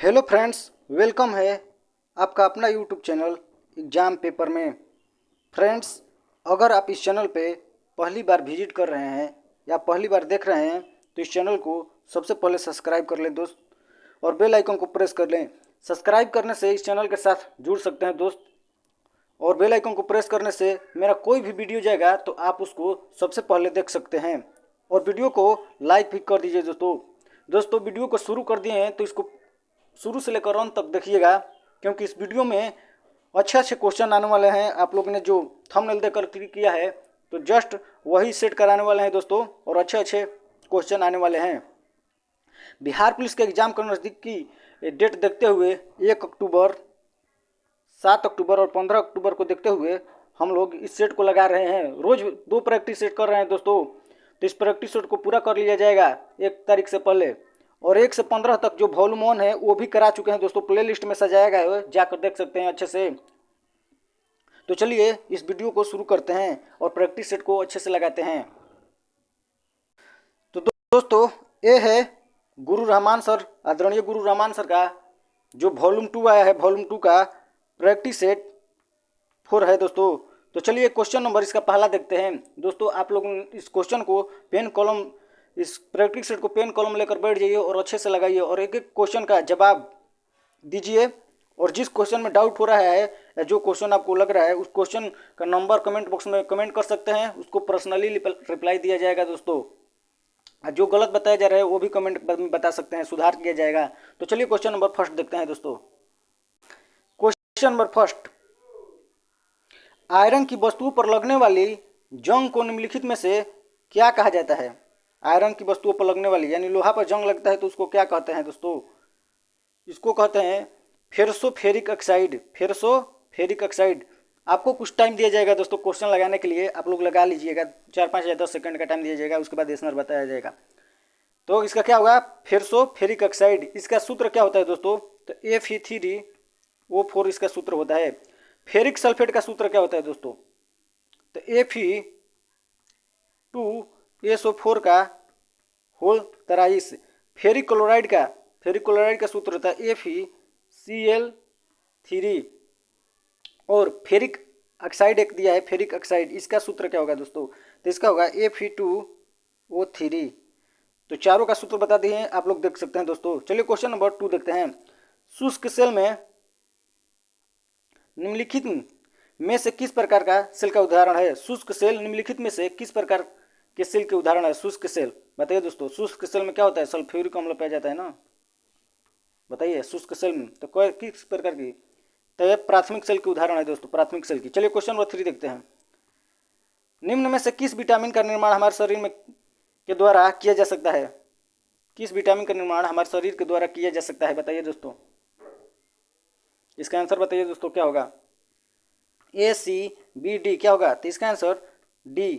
Hello friends, welcome है आपका अपना यूट्यूब चैनल एग्ज़ाम पेपर में। फ्रेंड्स, अगर आप इस चैनल पे पहली बार विजिट कर रहे हैं या पहली बार देख रहे हैं तो इस चैनल को सबसे पहले सब्सक्राइब कर लें दोस्त, और बेल आइकन को प्रेस कर लें। सब्सक्राइब करने से इस चैनल के साथ जुड़ सकते हैं दोस्त, और बेल आइकन को प्रेस करने से मेरा कोई भी वीडियो जाएगा तो आप उसको सबसे पहले देख सकते हैं। और वीडियो को लाइक भी कर दीजिए दोस्तों वीडियो को शुरू कर दिए हैं तो इसको शुरू से लेकर अंत तक देखिएगा, क्योंकि इस वीडियो में अच्छे अच्छे क्वेश्चन आने वाले हैं। आप लोगों ने जो थंबनेल देकर क्लिक किया है तो जस्ट वही सेट कराने वाले हैं दोस्तों, और अच्छे अच्छे क्वेश्चन आने वाले हैं। बिहार पुलिस के एग्जाम का नज़दीकी डेट देखते हुए 1 अक्टूबर, 7 अक्टूबर और 15 अक्टूबर को देखते हुए हम लोग इस सेट को लगा रहे हैं। रोज़ 2 प्रैक्टिस सेट कर रहे हैं दोस्तों, तो इस प्रैक्टिस सेट को पूरा कर लिया जाएगा 1 तारीख से पहले। और 1 से 15 तक जो वॉल्यूम 1 है वो भी करा चुके हैं दोस्तों, प्ले लिस्ट में सजाया गया है, जाकर देख सकते हैं अच्छे से। तो चलिए इस वीडियो को शुरू करते हैं और प्रैक्टिस सेट को अच्छे से लगाते हैं। तो दोस्तों, ये है गुरु रहमान सर, आदरणीय गुरु रहमान सर का जो वॉल्यूम 2 आया है, वॉल्यूम 2 का प्रैक्टिस सेट 4 है दोस्तों। तो चलिए क्वेश्चन नंबर इसका पहला देखते हैं दोस्तों। आप लोग इस क्वेश्चन को पेन कॉलम, इस प्रैक्टिस सेट को पेन कॉलम लेकर बैठ जाइए और अच्छे से लगाइए और एक एक क्वेश्चन का जवाब दीजिए। और जिस क्वेश्चन में डाउट हो रहा है या जो क्वेश्चन आपको लग रहा है उस क्वेश्चन का नंबर कमेंट बॉक्स में कमेंट कर सकते हैं, उसको पर्सनली रिप्लाई दिया जाएगा दोस्तों। जो गलत बताया जा रहा है वो भी कमेंट में बता सकते हैं, सुधार किया जाएगा। तो चलिए क्वेश्चन नंबर फर्स्ट देखते हैं दोस्तों। क्वेश्चन नंबर फर्स्ट, आयरन की वस्तुओं पर लगने वाली जंग को निम्नलिखित में से क्या कहा जाता है? आयरन की वस्तुओं पर लगने वाली यानी लोहा पर जंग लगता है तो उसको क्या कहते हैं दोस्तों? इसको कहते हैं फेरसोफेरिक ऑक्साइड। फेरसोफेरिक ऑक्साइड। आपको कुछ टाइम दिया जाएगा दोस्तों क्वेश्चन लगाने के लिए, आप लोग लगा लीजिएगा, 4, 5 या 10 सेकंड का टाइम दिया जाएगा, उसके बाद आंसर बताया जाएगा। तो इसका क्या होगा? फेरसोफेरिक ऑक्साइड। इसका सूत्र क्या होता है दोस्तों? तो Fe3O4 इसका सूत्र होता है। फेरिक सल्फेट का सूत्र क्या होता है दोस्तों? तो Fe2SO4 का होल 23। फेरिक क्लोराइड का सूत्र होता है FeCl3। और फेरिक ऑक्साइड एक दिया है, फेरिक ऑक्साइड, इसका सूत्र क्या होगा दोस्तों? तो इसका होगा Fe2O3। तो चारों का सूत्र बता दिए हैं, आप लोग देख सकते हैं दोस्तों। चलिए क्वेश्चन नंबर 2 देखते हैं। शुष्क सेल में निम्नलिखित में से किस प्रकार का सेल का उदाहरण है? शुष्क सेल निम्नलिखित में से किस प्रकार के सेल के उदाहरण है? शुष्क सेल बताइए दोस्तों। शुष्क सेल में क्या होता है? सल्फ्यूरिक अम्ल पाया जाता है ना, बताइए शुष्क सेल में तो किस प्रकार की? तो यह प्राथमिक सेल के उदाहरण है दोस्तों, प्राथमिक सेल की। चलिए क्वेश्चन नंबर 3 देखते हैं। निम्न में से किस विटामिन का निर्माण हमारे शरीर में के द्वारा किया जा सकता है? किस विटामिन का निर्माण हमारे शरीर के द्वारा किया जा सकता है? बताइए दोस्तों, इसका आंसर बताइए दोस्तों क्या होगा? ACBD क्या होगा? तो इसका आंसर डी,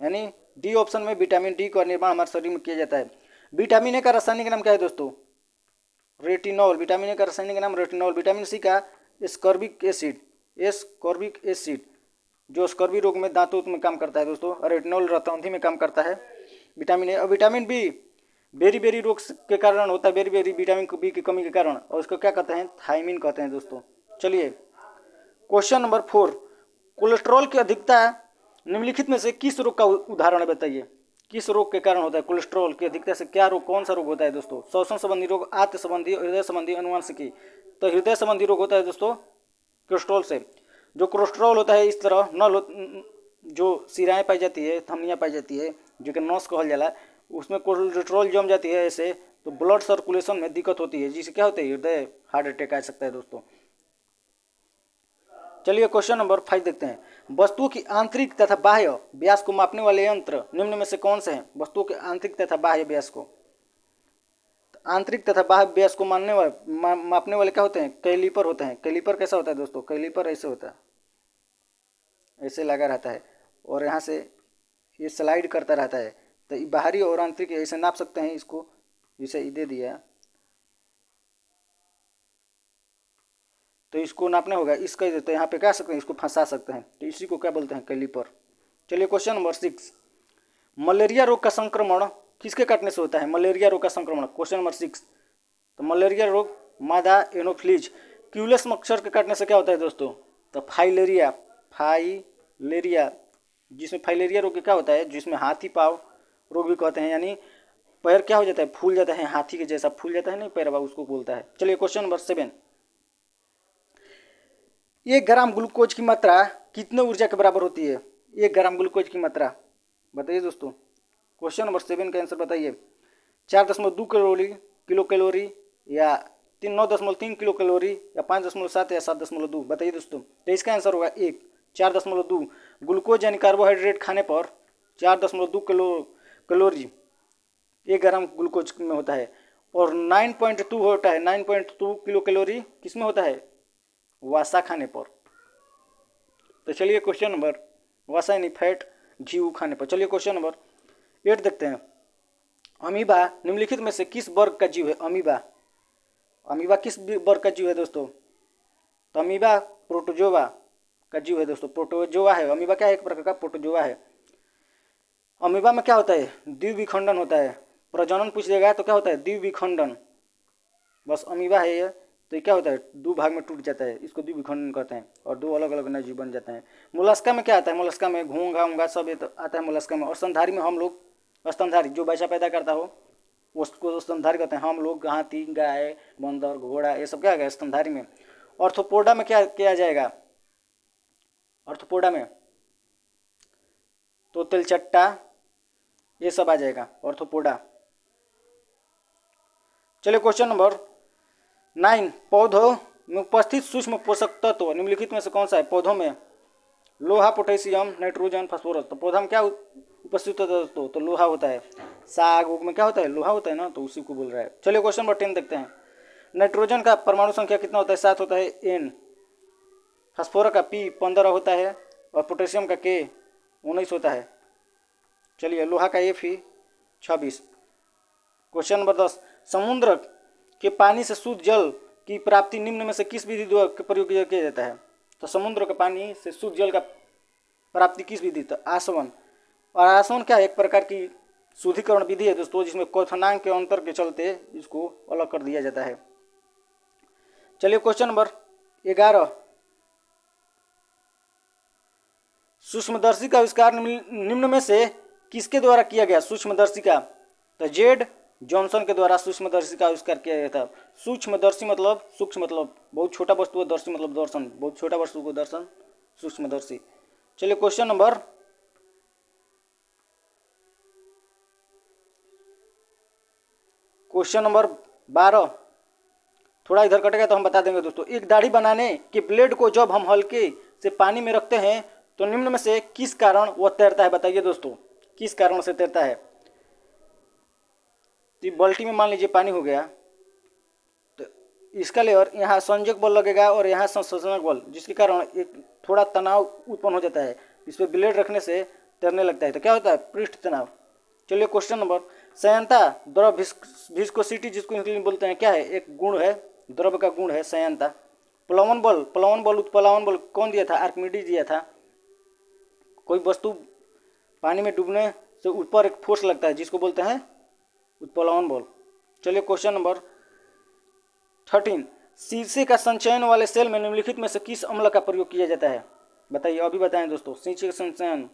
यानी डी ऑप्शन में विटामिन डी का निर्माण हमारे शरीर में किया जाता है। विटामिन ए का रासायनिक नाम क्या है दोस्तों? रेटिनॉल। विटामिन ए का रासायनिक नाम रेटिनॉल। विटामिन सी का स्कॉर्बिक एसिड, जो स्कर्वी रोग में दांतों में काम करता है दोस्तों। और रेटिनॉल रतौंधी में काम करता है विटामिन ए। और विटामिन बी बेरी रोग के कारण होता है, बेरी विटामिन बी की कमी के कारण, और उसको क्या कहते हैं? थायमिन कहते हैं दोस्तों। चलिए क्वेश्चन नंबर 4, कोलेस्ट्रॉल की अधिकता निम्नलिखित में से किस रोग का उदाहरण है? बताइए किस रोग के कारण होता है? कोलेस्ट्रॉल की अधिकता से क्या रोग, कौन सा रोग होता है दोस्तों? श्वसन संबंधी रोग, आंत संबंधी, हृदय संबंधी, अनुवांशिकी। तो हृदय संबंधी रोग होता है दोस्तों कोलेस्ट्रॉल से। जो कोलेस्ट्रॉल होता है इस तरह नल, जो सिराएँ पाई जाती है, धमनियाँ पाई जाती है, जो कि नस कहल जाला, उसमें कोलेस्ट्रॉल जम जाती है ऐसे, तो ब्लड सर्कुलेशन में दिक्कत होती है, जिससे क्या होता है? हृदय हार्ट अटैक आ सकता है दोस्तों। चलिए क्वेश्चन नंबर 5 देखते हैं। वस्तुओं की आंतरिक तथा बाह्य व्यास को मापने वाले यंत्र निम्न में से कौन से हैं? वस्तुओं के आंतरिक तथा बाह्य व्यास को, आंतरिक तथा बाह्य व्यास को मापने वाले क्या होते हैं? कैलिपर होते हैं। कैलिपर कैसा होता है दोस्तों? कैलिपर ऐसे होता है, ऐसे लगा रहता है और यहाँ से ये स्लाइड करता रहता है। तो बाहरी और आंतरिक ऐसे नाप सकते हैं इसको, जैसे दे दिया तो इसको नापना होगा, इसका देते हैं, यहाँ पे क्या सकते हैं? इसको फंसा सकते हैं, तो इसी को क्या बोलते हैं? कैलिपर। चलिए क्वेश्चन नंबर 6, मलेरिया रोग का संक्रमण किसके काटने से होता है? मलेरिया रोग का संक्रमण, क्वेश्चन नंबर 6। तो मलेरिया रोग मादा एनोफ्लीज। क्यूलेस मच्छर के काटने से क्या होता है दोस्तों? तो फाइलेरिया, फाइलेरिया, जिसमें फाइलेरिया रोग क्या होता है, जिसमें हाथी पाँव रोग भी कहते हैं, यानी पैर क्या हो जाता है, फूल जाता है, हाथी के जैसा फूल जाता है नहीं पैर, उसको बोलता है। चलिए क्वेश्चन नंबर 7, 1 ग्राम ग्लूकोज की मात्रा कितने ऊर्जा के बराबर होती है? 1 ग्राम ग्लूकोज की मात्रा बताइए दोस्तों। क्वेश्चन नंबर 7 का आंसर बताइए। 4.2 किलो कैलोरी या 9.3 किलो कैलोरी या 5.7 या 7.2? बताइए दोस्तों। तो इसका आंसर होगा 1, 4.2। ग्लूकोज यानी कार्बोहाइड्रेट खाने पर 4.2 कैलोरी 1 ग्राम ग्लूकोज में होता है, और 9.2 होता है, 9.2 किलो कैलोरी किस में होता है? वसा खाने पर। तो चलिए क्वेश्चन नंबर, वसा यानी फैट, घी खाने पर। चलिए क्वेश्चन नंबर 8 देखते हैं। अमीबा निम्नलिखित में से किस वर्ग का जीव है? अमीबा, अमीबा किस वर्ग का जीव है दोस्तों? तो अमीबा प्रोटोजोआ का जीव है दोस्तों, प्रोटोजोआ है। अमीबा क्या है? एक प्रकार का प्रोटोजोआ है। अमीबा में क्या होता है? द्विविखंडन होता है। प्रजनन पूछ देगा तो क्या होता है? द्विविखंडन। बस अमीबा है ये, तो ये क्या होता है? 2 भाग में टूट जाता है, इसको द्विविखंडन कहते हैं, और 2 अलग अलग नए जीव बन जाते हैं। मोलस्का में क्या आता है? मोलस्का में घोंघा उंगा सब ये तो आता है मोलस्का में। और स्तनधारी में हम लोग, स्तनधारी जो बच्चा पैदा करता हो उसको स्तनधारी कहते हैं। हम लोग हाथी, गाय, बंदर, घोड़ा ये सब क्या है स्तनधारी में। ऑर्थोपोडा में क्या किया जाएगा? ऑर्थोपोडा में तो तिलचट्टा ये सब आ जाएगा ऑर्थोपोडा। चलिए क्वेश्चन नंबर 9, पौधों में उपस्थित सूक्ष्म पोषक तत्व निम्नलिखित में से कौन सा है? पौधों में लोहा, पोटेशियम, नाइट्रोजन, फास्फोरस। तो पौधा में क्या उपस्थित होता है दोस्तों? तो लोहा होता है। साग उग में क्या होता है? लोहा होता है ना, तो उसी को बोल रहा है। चलिए क्वेश्चन नंबर 10 देखते हैं। नाइट्रोजन का परमाणु संख्या कितना होता है? 7 होता है, N। फास्फोरस का P 15 होता है, और पोटेशियम का K 19 होता है। चलिए लोहा का Fe 26। क्वेश्चन नंबर 10, समुद्र के पानी से शुद्ध जल की प्राप्ति निम्न में से किस विधि द्वारा प्रयोग किया जाता है? तो समुद्र के पानी से शुद्ध जल का प्राप्ति किस विधि? तो आसवन। और आसवन क्या है? एक प्रकार की शुद्धिकरण विधि है दोस्तों, जिसमें क्वथनांक के अंतर के चलते इसको अलग कर दिया जाता है। चलिए क्वेश्चन नंबर 11, सूक्ष्मदर्शी का आविष्कार निम्न में से किसके द्वारा किया गया? सूक्ष्मदर्शी का, तो जेड जॉनसन के द्वारा सूक्ष्मदर्शी का आविष्कार किया गया था। सूक्ष्मदर्शी मतलब सूक्ष्म मतलब बहुत छोटा वस्तु को, दर्शी मतलब दर्शन, बहुत छोटा वस्तु को दर्शन, सूक्ष्मदर्शी। चलिए क्वेश्चन नंबर 12, थोड़ा इधर कटेगा तो हम बता देंगे दोस्तों। एक दाढ़ी बनाने के ब्लेड को जब हम हल्के से पानी में रखते हैं तो निम्न में से किस कारण वह तैरता है? बताइए दोस्तों, किस कारण से तैरता है? तो बाल्टी में मान लीजिए पानी हो गया, तो इसका लेयर यहाँ संयोजक बल लगेगा और यहाँ संशोधनक बल, जिसके कारण एक थोड़ा तनाव उत्पन्न हो जाता है। इस पर ब्लेड रखने से तैरने लगता है, तो क्या होता है? पृष्ठ तनाव। चलिए क्वेश्चन नंबर, संयंता द्रव विस्कोसिटी जिसको इंग्लिश में बोलते हैं, क्या है? एक गुण है, द्रव का गुण है संयंता। प्लवन बल उत्प्लावन बल कौन दिया था? आर्किमिडीज दिया था। कोई वस्तु पानी में डूबने से ऊपर एक फोर्स लगता है जिसको बोलते हैं उत्प्लावन बल। चलिए क्वेश्चन नंबर 13, शीशे का संचयन वाले सेल में निम्नलिखित में से किस अम्ल का प्रयोग किया जाता है? बताइए, अभी बताएं दोस्तों। शीशे का संचयन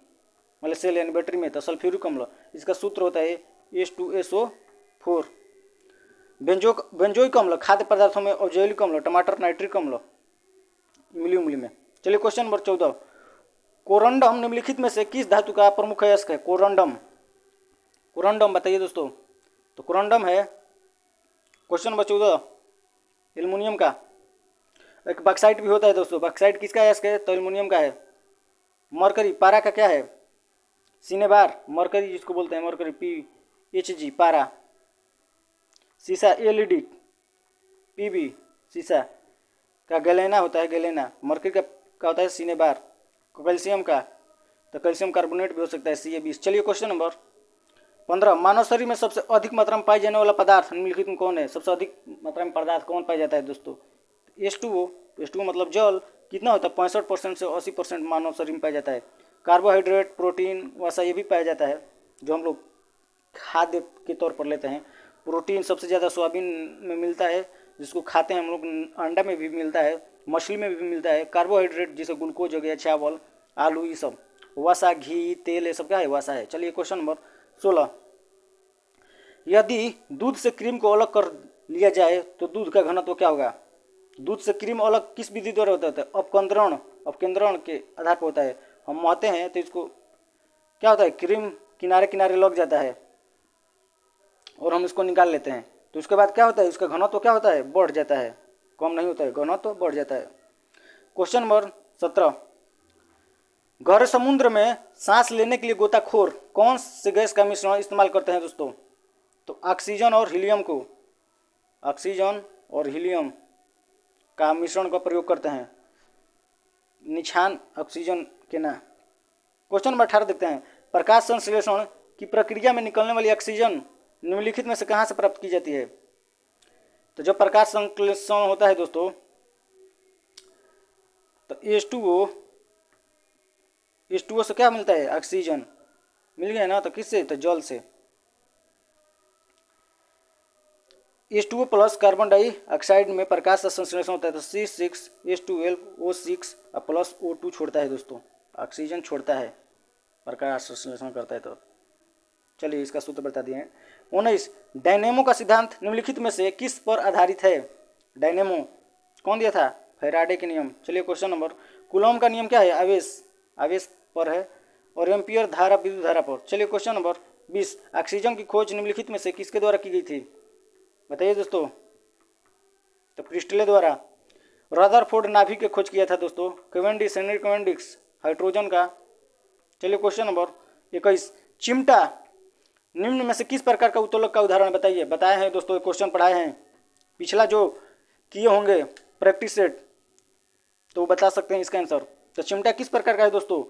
वाले सेल यानी बैटरी में, तो सल्फ्यूरिक अम्ल, इसका सूत्र होता है H2SO4। बेंजोइक अम्ल खाद्य पदार्थों में, औद्योगिक अम्ल टमाटर, नाइट्रिक अम्ल इमली में। चलिए क्वेश्चन नंबर 14, कोरंडम निम्नलिखित में से किस धातु का प्रमुख अयस्क है? कोरंडम, कोरंडम बताइए दोस्तों। तो कोरंडम है क्वेश्चन नंबर 14 एल्युमिनियम का। एक बॉक्साइट भी होता है दोस्तों, बॉक्साइट किसका अयस्क है? तो एल्युमिनियम का है। मरकरी पारा का क्या है? सिनेबार, मरकरी जिसको बोलते हैं मरकरी PHG पारा। सीसा LED PB, सीसा का गैलेना होता है, गैलेना। मरकरी का होता है सिनेबार। कैल्शियम का तो कैल्शियम कार्बोनेट भी हो सकता है, CA20। चलिए क्वेश्चन नंबर 15, मानव शरीर में सबसे अधिक मात्रा में पाई जाने वाला पदार्थ निम्नलिखित में कौन है? सबसे अधिक मात्रा में पदार्थ कौन पाया जाता है दोस्तों? H2O मतलब जल। कितना होता है? 65% से 80% मानव शरीर में पाया जाता है। कार्बोहाइड्रेट, प्रोटीन, वसा ये भी पाया जाता है जो हम लोग खाद्य के तौर पर लेते हैं। प्रोटीन सबसे ज़्यादा सोयाबीन में मिलता है, जिसको खाते हैं हम लोग, अंडा में भी मिलता है, मछली में भी मिलता है। कार्बोहाइड्रेट जैसे ग्लूकोज हो गया, चावल, आलू, ये सब। वसा, घी, तेल, ये सब क्या है? वसा है। चलिए क्वेश्चन नंबर 16। यदि दूध से क्रीम को अलग कर लिया जाए तो दूध का घनत्व क्या होगा? दूध से क्रीम अलग किस विधि द्वारा होता है? अपकेंद्रण, अपकेंद्रण के आधार पर होता है। हम महते हैं तो इसको क्या होता है? क्रीम किनारे किनारे लग जाता है और हम इसको निकाल लेते हैं, तो उसके बाद क्या होता है? उसका घनत्व क्या होता है? बढ़ जाता है, कम नहीं होता है, घनत्व बढ़ जाता है। Question number 17। गहरे समुद्र में सांस लेने के लिए गोताखोर कौन से गैस का मिश्रण इस्तेमाल करते हैं दोस्तों? तो ऑक्सीजन और हीलियम को, ऑक्सीजन और हीलियम का मिश्रण का प्रयोग करते हैं, निछान ऑक्सीजन के ना। क्वेश्चन नंबर 18 देखते हैं। प्रकाश संश्लेषण की प्रक्रिया में निकलने वाली ऑक्सीजन निम्नलिखित में से कहाँ से प्राप्त की जाती है? तो जब प्रकाश संश्लेषण होता है दोस्तों, तो H2O से क्या मिलता है? ऑक्सीजन मिल गया ना। तो किससे? तो जल से। H2O प्लस कार्बन डाइऑक्साइड में प्रकाश का संश्लेषण होता है तो C6H12O6 प्लस O2 छोड़ता है दोस्तों, ऑक्सीजन छोड़ता है, प्रकाश संश्लेषण करता है। तो चलिए इसका सूत्र बता दिए हैं। 19। डायनेमो का सिद्धांत निम्नलिखित में से किस पर आधारित है? डायनेमो कौन दिया था? फैराडे के नियम। चलिए क्वेश्चन नंबर। कूलॉम का नियम क्या है? आवेश, आवेश पर है। और एम्पियर धारा विद्युत धारा पर। चलिए क्वेश्चन नंबर 20। ऑक्सीजन की खोज निम्नलिखित में से किसके द्वारा की गई थी? बताइए दोस्तों। तो क्रिस्टले द्वारा। रदरफोर्ड नाभिक की खोज किया था दोस्तों कैवेंडिश, हेनरी कैवेंडिश, हाइड्रोजन का। चलिए क्वेश्चन नंबर 21। चिमटा निम्न में से किस प्रकार का उत्तोलक का उदाहरण बताइए? बताए हैं दोस्तों, क्वेश्चन पढ़ाए हैं पिछला जो किए होंगे प्रैक्टिस सेट, तो बता सकते हैं इसका आंसर। तो चिमटा किस प्रकार का है दोस्तों?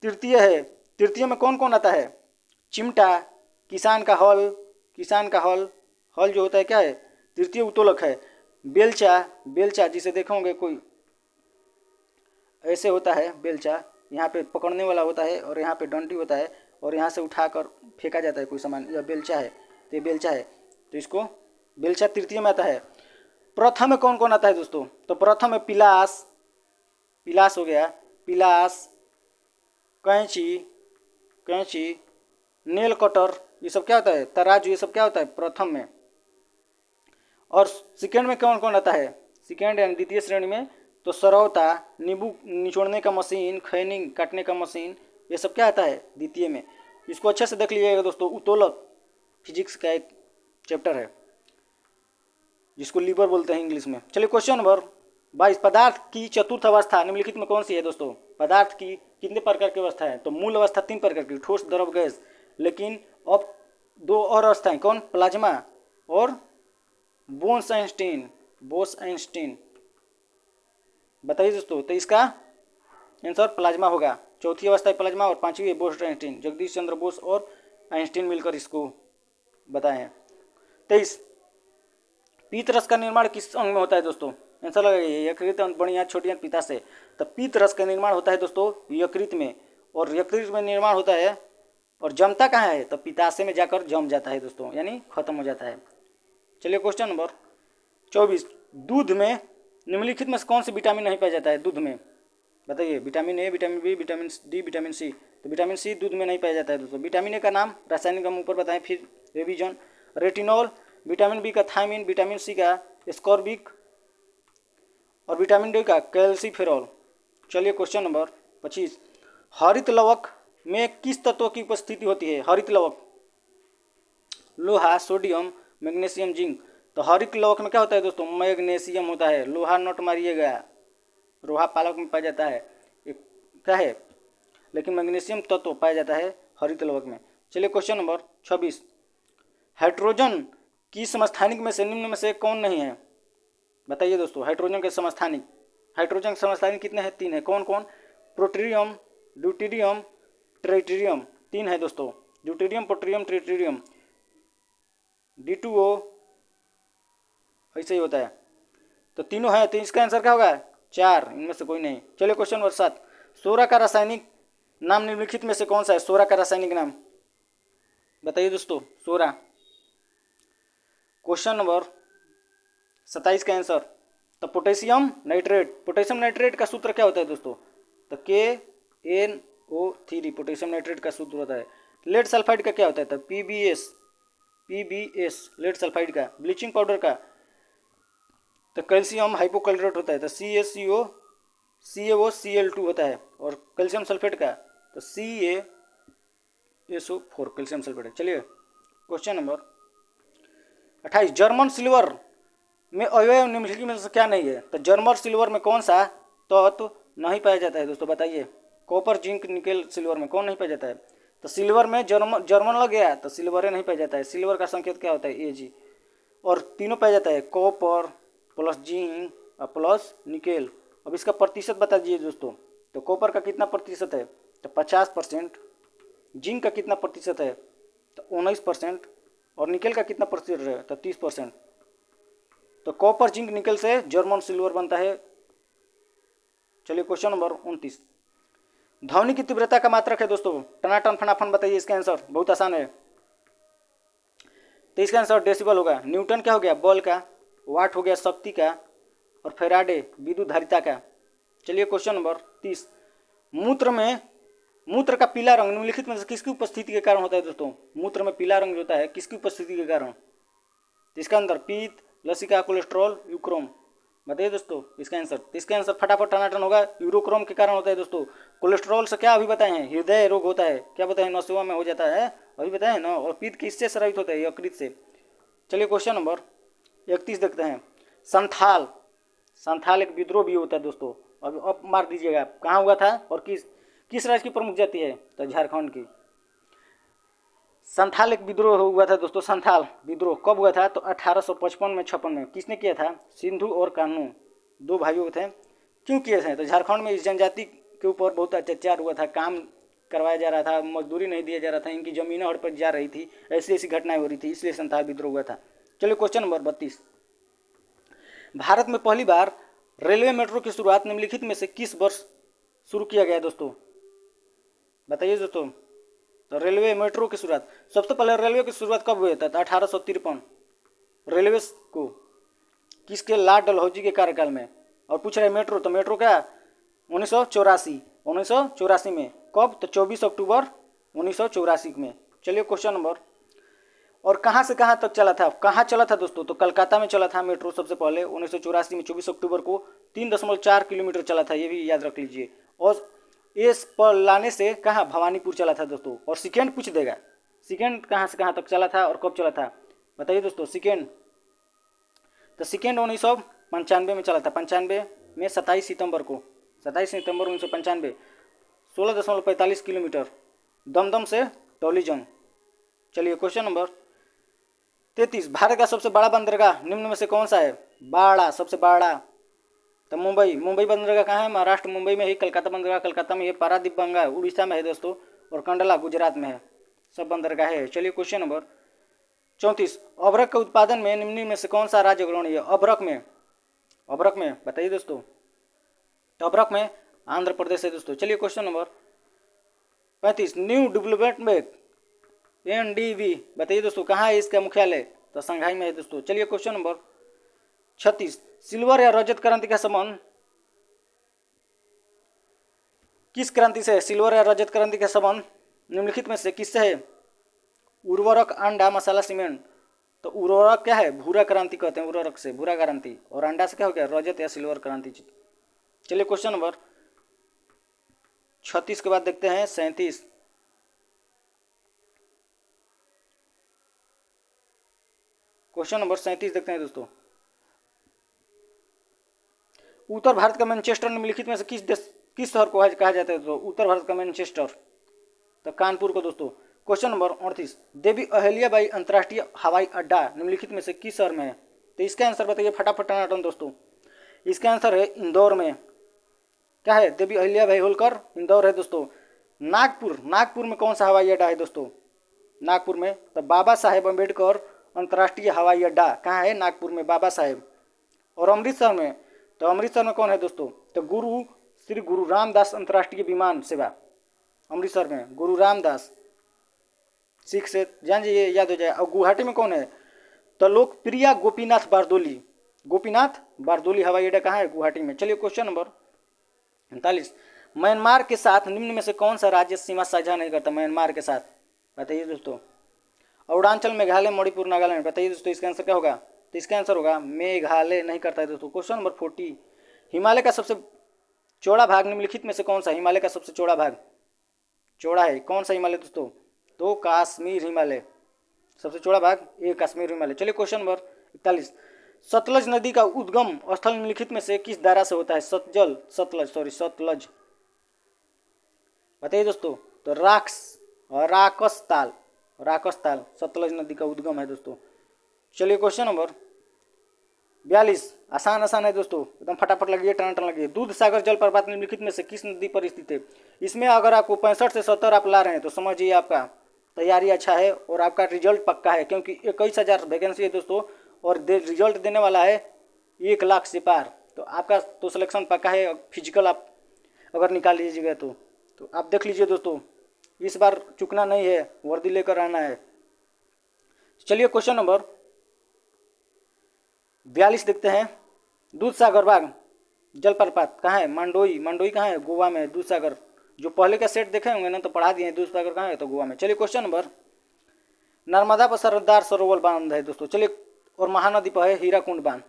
तृतीय है। तृतीय में कौन कौन आता है? चिमटा, किसान का हल, किसान का हल, हल जो होता है क्या है? तृतीय उत्तोलक है। बेलचा, बेलचा जिसे देखे होंगे कोई ऐसे होता है बेलचा, यहाँ पे पकड़ने वाला होता है और यहाँ पे डंडी होता है और यहाँ से उठाकर फेंका जाता है कोई सामान, यह बेलचा है। तो ये बेलचा है, तो इसको बेलचा तृतीय में आता है। प्रथम में कौन कौन आता है दोस्तों? तो प्रथम में पिलास, पिलास हो गया, पिलास, कैंची, कैंची, नेल कटर, ये सब क्या होता है? तराजू, ये सब क्या होता है? प्रथम में। और सेकेंड में कौन कौन आता है? सेकेंड यानी द्वितीय श्रेणी में तो सरौता, नींबू निचोड़ने का मशीन, खैनी काटने का मशीन, ये सब क्या आता है? द्वितीय में। इसको अच्छे से देख लीजिएगा दोस्तों, उत्तोलक फिजिक्स का एक चैप्टर है जिसको लीवर बोलते हैं इंग्लिश में। चलिए क्वेश्चन नंबर 22। पदार्थ की चतुर्थ अवस्था निम्नलिखित में कौन सी है दोस्तों? पदार्थ की कितने प्रकार की अवस्था है? तो मूल अवस्था 3 प्रकार की, ठोस, द्रव, गैस। लेकिन अब 2 और अवस्थाएं, कौन? प्लाज्मा और बोस-आइंस्टीन, बोस-आइंस्टीन। बताइए दोस्तों। तो इसका आंसर प्लाज्मा होगा। चौथी अवस्था है प्लाज्मा और पांचवी है बोस-आइंस्टीन। जगदीश चंद्र बोस और आइंस्टीन मिलकर इसको बताए हैं। 23। पीत रस का निर्माण किस अंग में होता है दोस्तों? आंसर लगाइए। यकृत, बड़ी आंत, छोटी आंत, पित्ताशय। तो पीत रस का निर्माण होता है दोस्तों यकृत में, और यकृत में निर्माण होता है और जमता कहाँ है? तो पित्ताशय में जाकर जम जाता है दोस्तों, यानी खत्म हो जाता है। चलिए क्वेश्चन नंबर 24। दूध में निम्नलिखित में कौन सी विटामिन नहीं पाया जाता है? दूध में बताइए। Vitamin A, vitamin B, vitamin D, vitamin C. तो विटामिन सी दूध में नहीं पाया जाता है दोस्तों। विटामिन ए का नाम रासायनिक हम ऊपर बताएं, फिर रिवीजन। रेटिनॉल, विटामिन बी का थायमिन, विटामिन सी का स्कॉर्बिक और विटामिन डी का कैल्सीफेरॉल। चलिए क्वेश्चन नंबर 25। हरित लवक में किस तत्व की उपस्थिति होती है? हरित लवक, लोहा, सोडियम, मैग्नीशियम, जिंक। तो हरित लवक में क्या होता है दोस्तों? मैग्नीशियम होता है। लोहा नोट मारिएगा, लोहा पालक में पाया जाता है, एक क्या है, लेकिन मैग्नीशियम तत्व पाया जाता है हरित लवक में। चलिए क्वेश्चन नंबर 26। हाइड्रोजन की समस्थानिक में से निम्न में से कौन नहीं है? बताइए दोस्तों। हाइड्रोजन के समस्थानिक, हाइड्रोजन के समस्थानिक कितने हैं? 3 है। कौन कौन? प्रोट्रियम, ड्यूटेरियम, ट्रिटियम। 3 है दोस्तों, ड्यूटेरियम, प्रोट्रियम, ट्रिटियम। D2O ऐसे ही होता है। तो तीनों है, तो इसका आंसर क्या होगा? 4, इनमें से कोई नहीं। चलिए क्वेश्चन नंबर 7। सोरा का रासायनिक नाम निम्नलिखित में से कौन सा है? सोरा का रासायनिक नाम बताइए दोस्तों। सोरा। क्वेश्चन नंबर 27 का आंसर। तो पोटेशियम नाइट्रेट का सूत्र क्या होता है दोस्तों? तो KNO3 पोटेशियम नाइट्रेट का सूत्र होता है। लेड सल्फाइड का क्या होता है? तो PBS लेड सल्फाइड का। ब्लीचिंग पाउडर का तो कैल्शियम हाइपोक्लोराइट होता है, तो CaOCl2 होता है। और कैल्शियम सल्फेट का तो CaSO4 कैल्शियम सल्फेट है। चलिए क्वेश्चन नंबर 28, जर्मन सिल्वर में अवयव निम्नलिखित में से क्या नहीं है? तो जर्मन सिल्वर में कौन सा तत्व नहीं पाया जाता है दोस्तों? बताइए। कॉपर, जिंक, निकेल सिल्वर में कौन नहीं पाया जाता है? तो सिल्वर में जर्मन लग गया तो सिल्वर नहीं पाया जाता है। सिल्वर का संकेत क्या होता है? Ag। और तीनों पाया जाता है, कॉपर प्लस जिंक और प्लस निकेल। अब इसका प्रतिशत बता दीजिए दोस्तों। तो कॉपर का कितना प्रतिशत है? तो 50%। जिंक का कितना प्रतिशत है? तो 19%। और निकेल का कितना प्रतिशत है? तो 30%। तो कॉपर, जिंक, निकेल से जर्मन सिल्वर बनता है। चलिए क्वेश्चन नंबर 29, ध्वनि की तीव्रता का मात्रक है दोस्तों। टनाटन फनाफन बताइए इसका आंसर। बहुत आसान है। तो इसका आंसर डेसिबल होगा। न्यूटन क्या हो गया? बल का। वाट हो गया शक्ति का। और फैराडे विद्युत धारिता का। चलिए क्वेश्चन नंबर 30, मूत्र का पीला रंग निम्नलिखित में से किसकी उपस्थिति के कारण होता है दोस्तों? मूत्र में पीला रंग होता है किसकी उपस्थिति के कारण? इसका अंदर पित्त, लसिका, कोलेस्ट्रॉल, यूक्रोम। बताइए दोस्तों इसका आंसर। इसका आंसर फटाफट टनाटन होगा। यूरोक्रोम के कारण होता है दोस्तों। कोलेस्ट्रॉल से क्या अभी बताए हैं? हृदय रोग होता है। क्या बताए? नसों में हो जाता है, अभी बताए ना। और पित्त किससे स्रावित होता है? यकृत से। चलिए क्वेश्चन नंबर 31 देखते हैं। संथाल एक विद्रोह भी होता है दोस्तों। अब मार दीजिएगा, कहाँ हुआ था और किस राज्य की प्रमुख जाति है? तो झारखंड की। संथाल एक विद्रोह हुआ था दोस्तों। संथाल विद्रोह कब हुआ था? तो 1855 में 56 में। किसने किया था? सिंधु और कान्हू दो भाइयों थे। क्यों किए थे? तो झारखंड में इस जनजाति के ऊपर बहुत अत्याचार हुआ था। काम करवाया जा रहा था, मजदूरी नहीं दिया जा रहा था, इनकी जमीनें हड़प जा रही थी, ऐसी ऐसी घटनाएं हो रही थी, इसलिए संथाल विद्रोह हुआ था। चलिए क्वेश्चन नंबर 32, भारत में पहली बार रेलवे मेट्रो की शुरुआत निम्नलिखित में से किस वर्ष शुरू किया गया दोस्तों? बताइए दोस्तों। तो रेलवे मेट्रो की शुरुआत, सबसे पहले रेलवे की शुरुआत कब हुआ था? 1853 रेलवे को किसके? लॉर्ड डलहौजी के कार्यकाल में। और पूछ रहे मेट्रो, तो मेट्रो क्या? 1984 में। कब? तो 24 अक्टूबर 1984 में। चलिए क्वेश्चन नंबर, और कहाँ से कहाँ तक चला था? कहाँ चला था दोस्तों? तो कलकत्ता में चला था मेट्रो सबसे पहले 1984 में 24 अक्टूबर को। 3.4 किलोमीटर चला था, ये भी याद रख लीजिए। और इस पर लाने से कहाँ? भवानीपुर चला था दोस्तों। और सेकेंड पूछ देगा, सेकेंड कहाँ से कहाँ तक चला था और कब चला था? बताइए दोस्तों सेकेंड। तो सेकेंड 1995 में चला था। 95 में 27 सितंबर को, 27 सितंबर 1995, 16.45 किलोमीटर, दमदम से टोलीजंग। चलिए क्वेश्चन नंबर 33, भारत का सबसे बड़ा बंदरगाह निम्न में से कौन सा है? बाड़ा, सबसे बड़ा। तो मुंबई बंदरगाह कहाँ है? महाराष्ट्र, मुंबई में ही। कलकत्ता बंदरगाह कलकत्ता में है। पारादीप बंगाल उड़ीसा में है दोस्तों। और कंडला गुजरात में है। सब बंदरगाह है। चलिए क्वेश्चन नंबर 34, अभ्रक के उत्पादन में निम्न में से कौन सा राज्य अग्रणी है? अभ्रक में बताइए दोस्तों। तो अभ्रक में आंध्र प्रदेश है दोस्तों। चलिए question number 35, new development bank NDB बताइए दोस्तों कहाँ है इसका मुख्यालय? तो संघाई में है दोस्तों। चलिए क्वेश्चन नंबर 36, सिल्वर या रजत क्रांति का संबंध किस क्रांति से है? सिल्वर या रजत क्रांति का संबंध निम्नलिखित में से किससे है? उर्वरक, अंडा, मसाला, सीमेंट। तो उर्वरक क्या है? भूरा क्रांति कहते हैं, उर्वरक से भूरा क्रांति। और अंडा से क्या हो गया? रजत या सिल्वर क्रांति। चलिए क्वेश्चन नंबर 36 के बाद देखते हैं 37, क्वेश्चन नंबर 37 देखते हैं दोस्तों। उत्तर भारत का मैनचेस्टर निम्नलिखित में से किस शहर को कहा जाता है दोस्तों? उत्तर भारत का मैनचेस्टर, तो कानपुर को दोस्तों। क्वेश्चन नंबर 38, देवी अहिल्याबाई अंतर्राष्ट्रीय हवाई अड्डा निम्नलिखित में से किस शहर में है? तो इसका आंसर बताइए फटाफट टनाटन दोस्तों। इसका आंसर है इंदौर में। क्या है? देवी अहिल्याबाई होलकर इंदौर है दोस्तों। नागपुर में कौन सा हवाई अड्डा है दोस्तों? नागपुर में तो बाबा साहेब अम्बेडकर अंतर्राष्ट्रीय हवाई अड्डा कहाँ है? नागपुर में, बाबा साहेब। और अमृतसर में, तो अमृतसर में कौन है दोस्तों? तो श्री गुरु रामदास अंतर्राष्ट्रीय विमान सेवा अमृतसर में, गुरु रामदास। सिख से जान जाइए, याद हो जाए। और गुवाहाटी में कौन है? तो लोकप्रिया गोपीनाथ बारदोली। गोपीनाथ बारदोली हवाई अड्डा कहाँ है? गुवाहाटी में। चलिए क्वेश्चन नंबर 39, म्यांमार के साथ निम्न में से कौन सा राज्य सीमा साझा नहीं करता म्यांमार के साथ? बताइए दोस्तों। अरुणाचल, मेघालय, मणिपुर, नागालैंड। बताइए दोस्तों इसका आंसर क्या होगा? तो इसका आंसर होगा मेघालय नहीं करता है दोस्तों। क्वेश्चन नंबर 40, हिमालय का सबसे चौड़ा भाग निम्नलिखित में से कौन सा? हिमालय का सबसे चौड़ा भाग चौड़ा है कौन सा हिमालय दोस्तों? तो काश्मीर हिमालय। सबसे चौड़ा भाग ये कश्मीर हिमालय। चलिए क्वेश्चन नंबर 41, सतलज नदी का उद्गम स्थल निम्नलिखित में से किस धारा से होता है? सतलज। बताइए दोस्तों। तो राकस ताल सतलज नदी का उद्गम है दोस्तों। चलिए क्वेश्चन नंबर 42, आसान है दोस्तों, एकदम फटाफट लगिए, टन लगिए। दूध सागर जलप्रपात निम्नलिखित में से किस नदी पर स्थित है? इसमें अगर आपको 65 से 70 आप ला रहे हैं तो समझिए आपका तैयारी अच्छा है और आपका रिजल्ट पक्का है, क्योंकि 21,000 वैकेंसी है दोस्तों और रिजल्ट देने वाला है 1 लाख से पार। तो आपका तो सिलेक्शन पक्का है। फिजिकल आप अगर निकाल लीजिएगा तो आप देख लीजिए दोस्तों, इस बार चुकना नहीं है, वर्दी लेकर आना है। चलिए क्वेश्चन नंबर 42 देखते हैं। दूध सागर बाग जलप्रपात कहाँ है? मंडोई कहाँ है? गोवा में। दूध सागर जो पहले का सेट देखे होंगे ना तो पढ़ा दिए। दूध सागर कहाँ है? तो गोवा में। चलिए क्वेश्चन नंबर, नर्मदा पर सरदार सरोवर बांध है दोस्तों। चलिए, और महानदी पर है हीराकुंड बांध।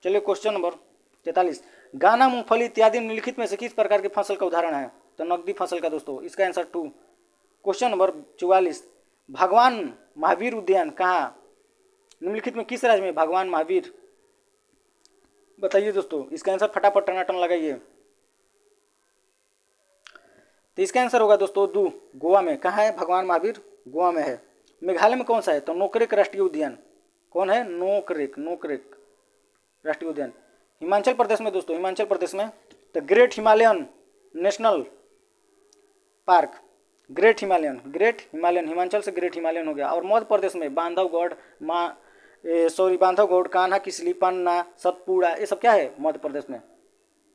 चलिए क्वेश्चन नंबर 43, गाना, मूंगफली इत्यादि निम्नलिखित में से किस प्रकार की फसल का उदाहरण है? तो नकदी फसल का दोस्तों। इसका आंसर 2। क्वेश्चन नंबर 44, भगवान महावीर उद्यान कहाँ? निम्नलिखित में किस राज्य में भगवान महावीर? बताइए दोस्तों। इसका आंसर फटाफट टनाटन लगाइए। तो इसका आंसर होगा दोस्तों 2, गोवा में। कहाँ है भगवान महावीर? गोवा में है। मेघालय में कौन सा है? तो नोकरेक राष्ट्रीय उद्यान। कौन है? नोकरेक राष्ट्रीय उद्यान। हिमाचल प्रदेश में दोस्तों, हिमाचल प्रदेश में तो great Himalayan national park. Great Himalayan Himachal से ग्रेट हिमालयन हो गया। और मध्य प्रदेश में बांधवगढ़, बांधवगढ़, कान्हा किसली, पन्ना, सतपुड़ा, ये सब क्या है? मध्य प्रदेश में।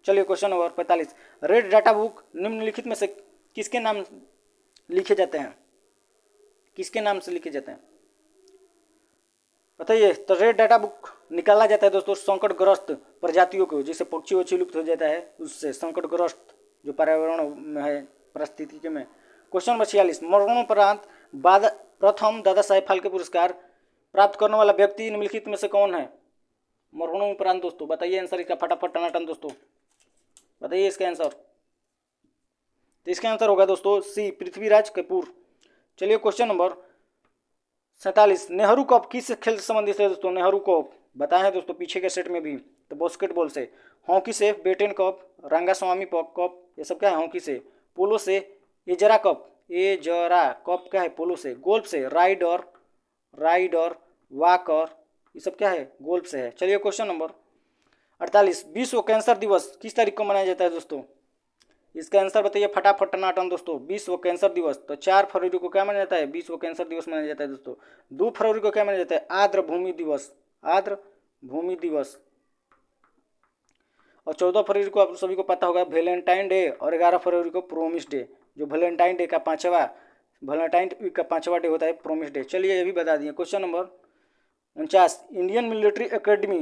चलिए question number 45, red data book निम्नलिखित में से किसके नाम लिखे जाते हैं? किसके नाम से लिखे जाते हैं बताइए। तो रेड डाटा बुक निकाला जाता है दोस्तों संकटग्रस्त प्रजातियों को, जिससे पक्षी वक्षी लुप्त हो जाता है, उससे संकटग्रस्त जो पर्यावरण में है परिस्थिति में। क्वेश्चन नंबर 46, मरणोपरांत प्रथम दादा साहेब फाल्के पुरस्कार प्राप्त करने वाला व्यक्ति निम्नलिखित में से कौन है? मरणोपरांत दोस्तों। बताइए आंसर इसका फटाफट टनाटन दोस्तों, बताइए इसका आंसर। तो इसका आंसर होगा दोस्तों सी, पृथ्वीराज कपूर। चलिए क्वेश्चन नंबर 47, नेहरू कप किस खेल से संबंधित है दोस्तों? नेहरू कप बताए हैं दोस्तों पीछे के सेट में भी। तो बास्केटबॉल से। हॉकी से बेटेन कप, रंगास्वामी कप, ये सब क्या है? हॉकी से। पोलो से एजरा कप क्या है? पोलो से। गोल्फ से राइडर वाकर, ये सब क्या है? गोल्फ से है। चलिए क्वेश्चन नंबर 48, विश्व कैंसर दिवस किस तारीख को मनाया जाता है दोस्तों? इसका आंसर बताइए फटाफट टनाटन दोस्तों। विश्व कैंसर दिवस तो 4 फरवरी को क्या मनाया जाता है? विश्व कैंसर दिवस मनाया जाता है दोस्तों। 2 फरवरी को क्या मनाया जाता है? आर्द्र भूमि दिवस। और 14 फरवरी को आप सभी को पता होगा वैलेंटाइन डे, और 11 फरवरी को प्रोमिस डे, जो वैलेंटाइन का पांचवा डे होता है, प्रोमिस डे। चलिए ये भी बता दिए। Question number 49, Indian military academy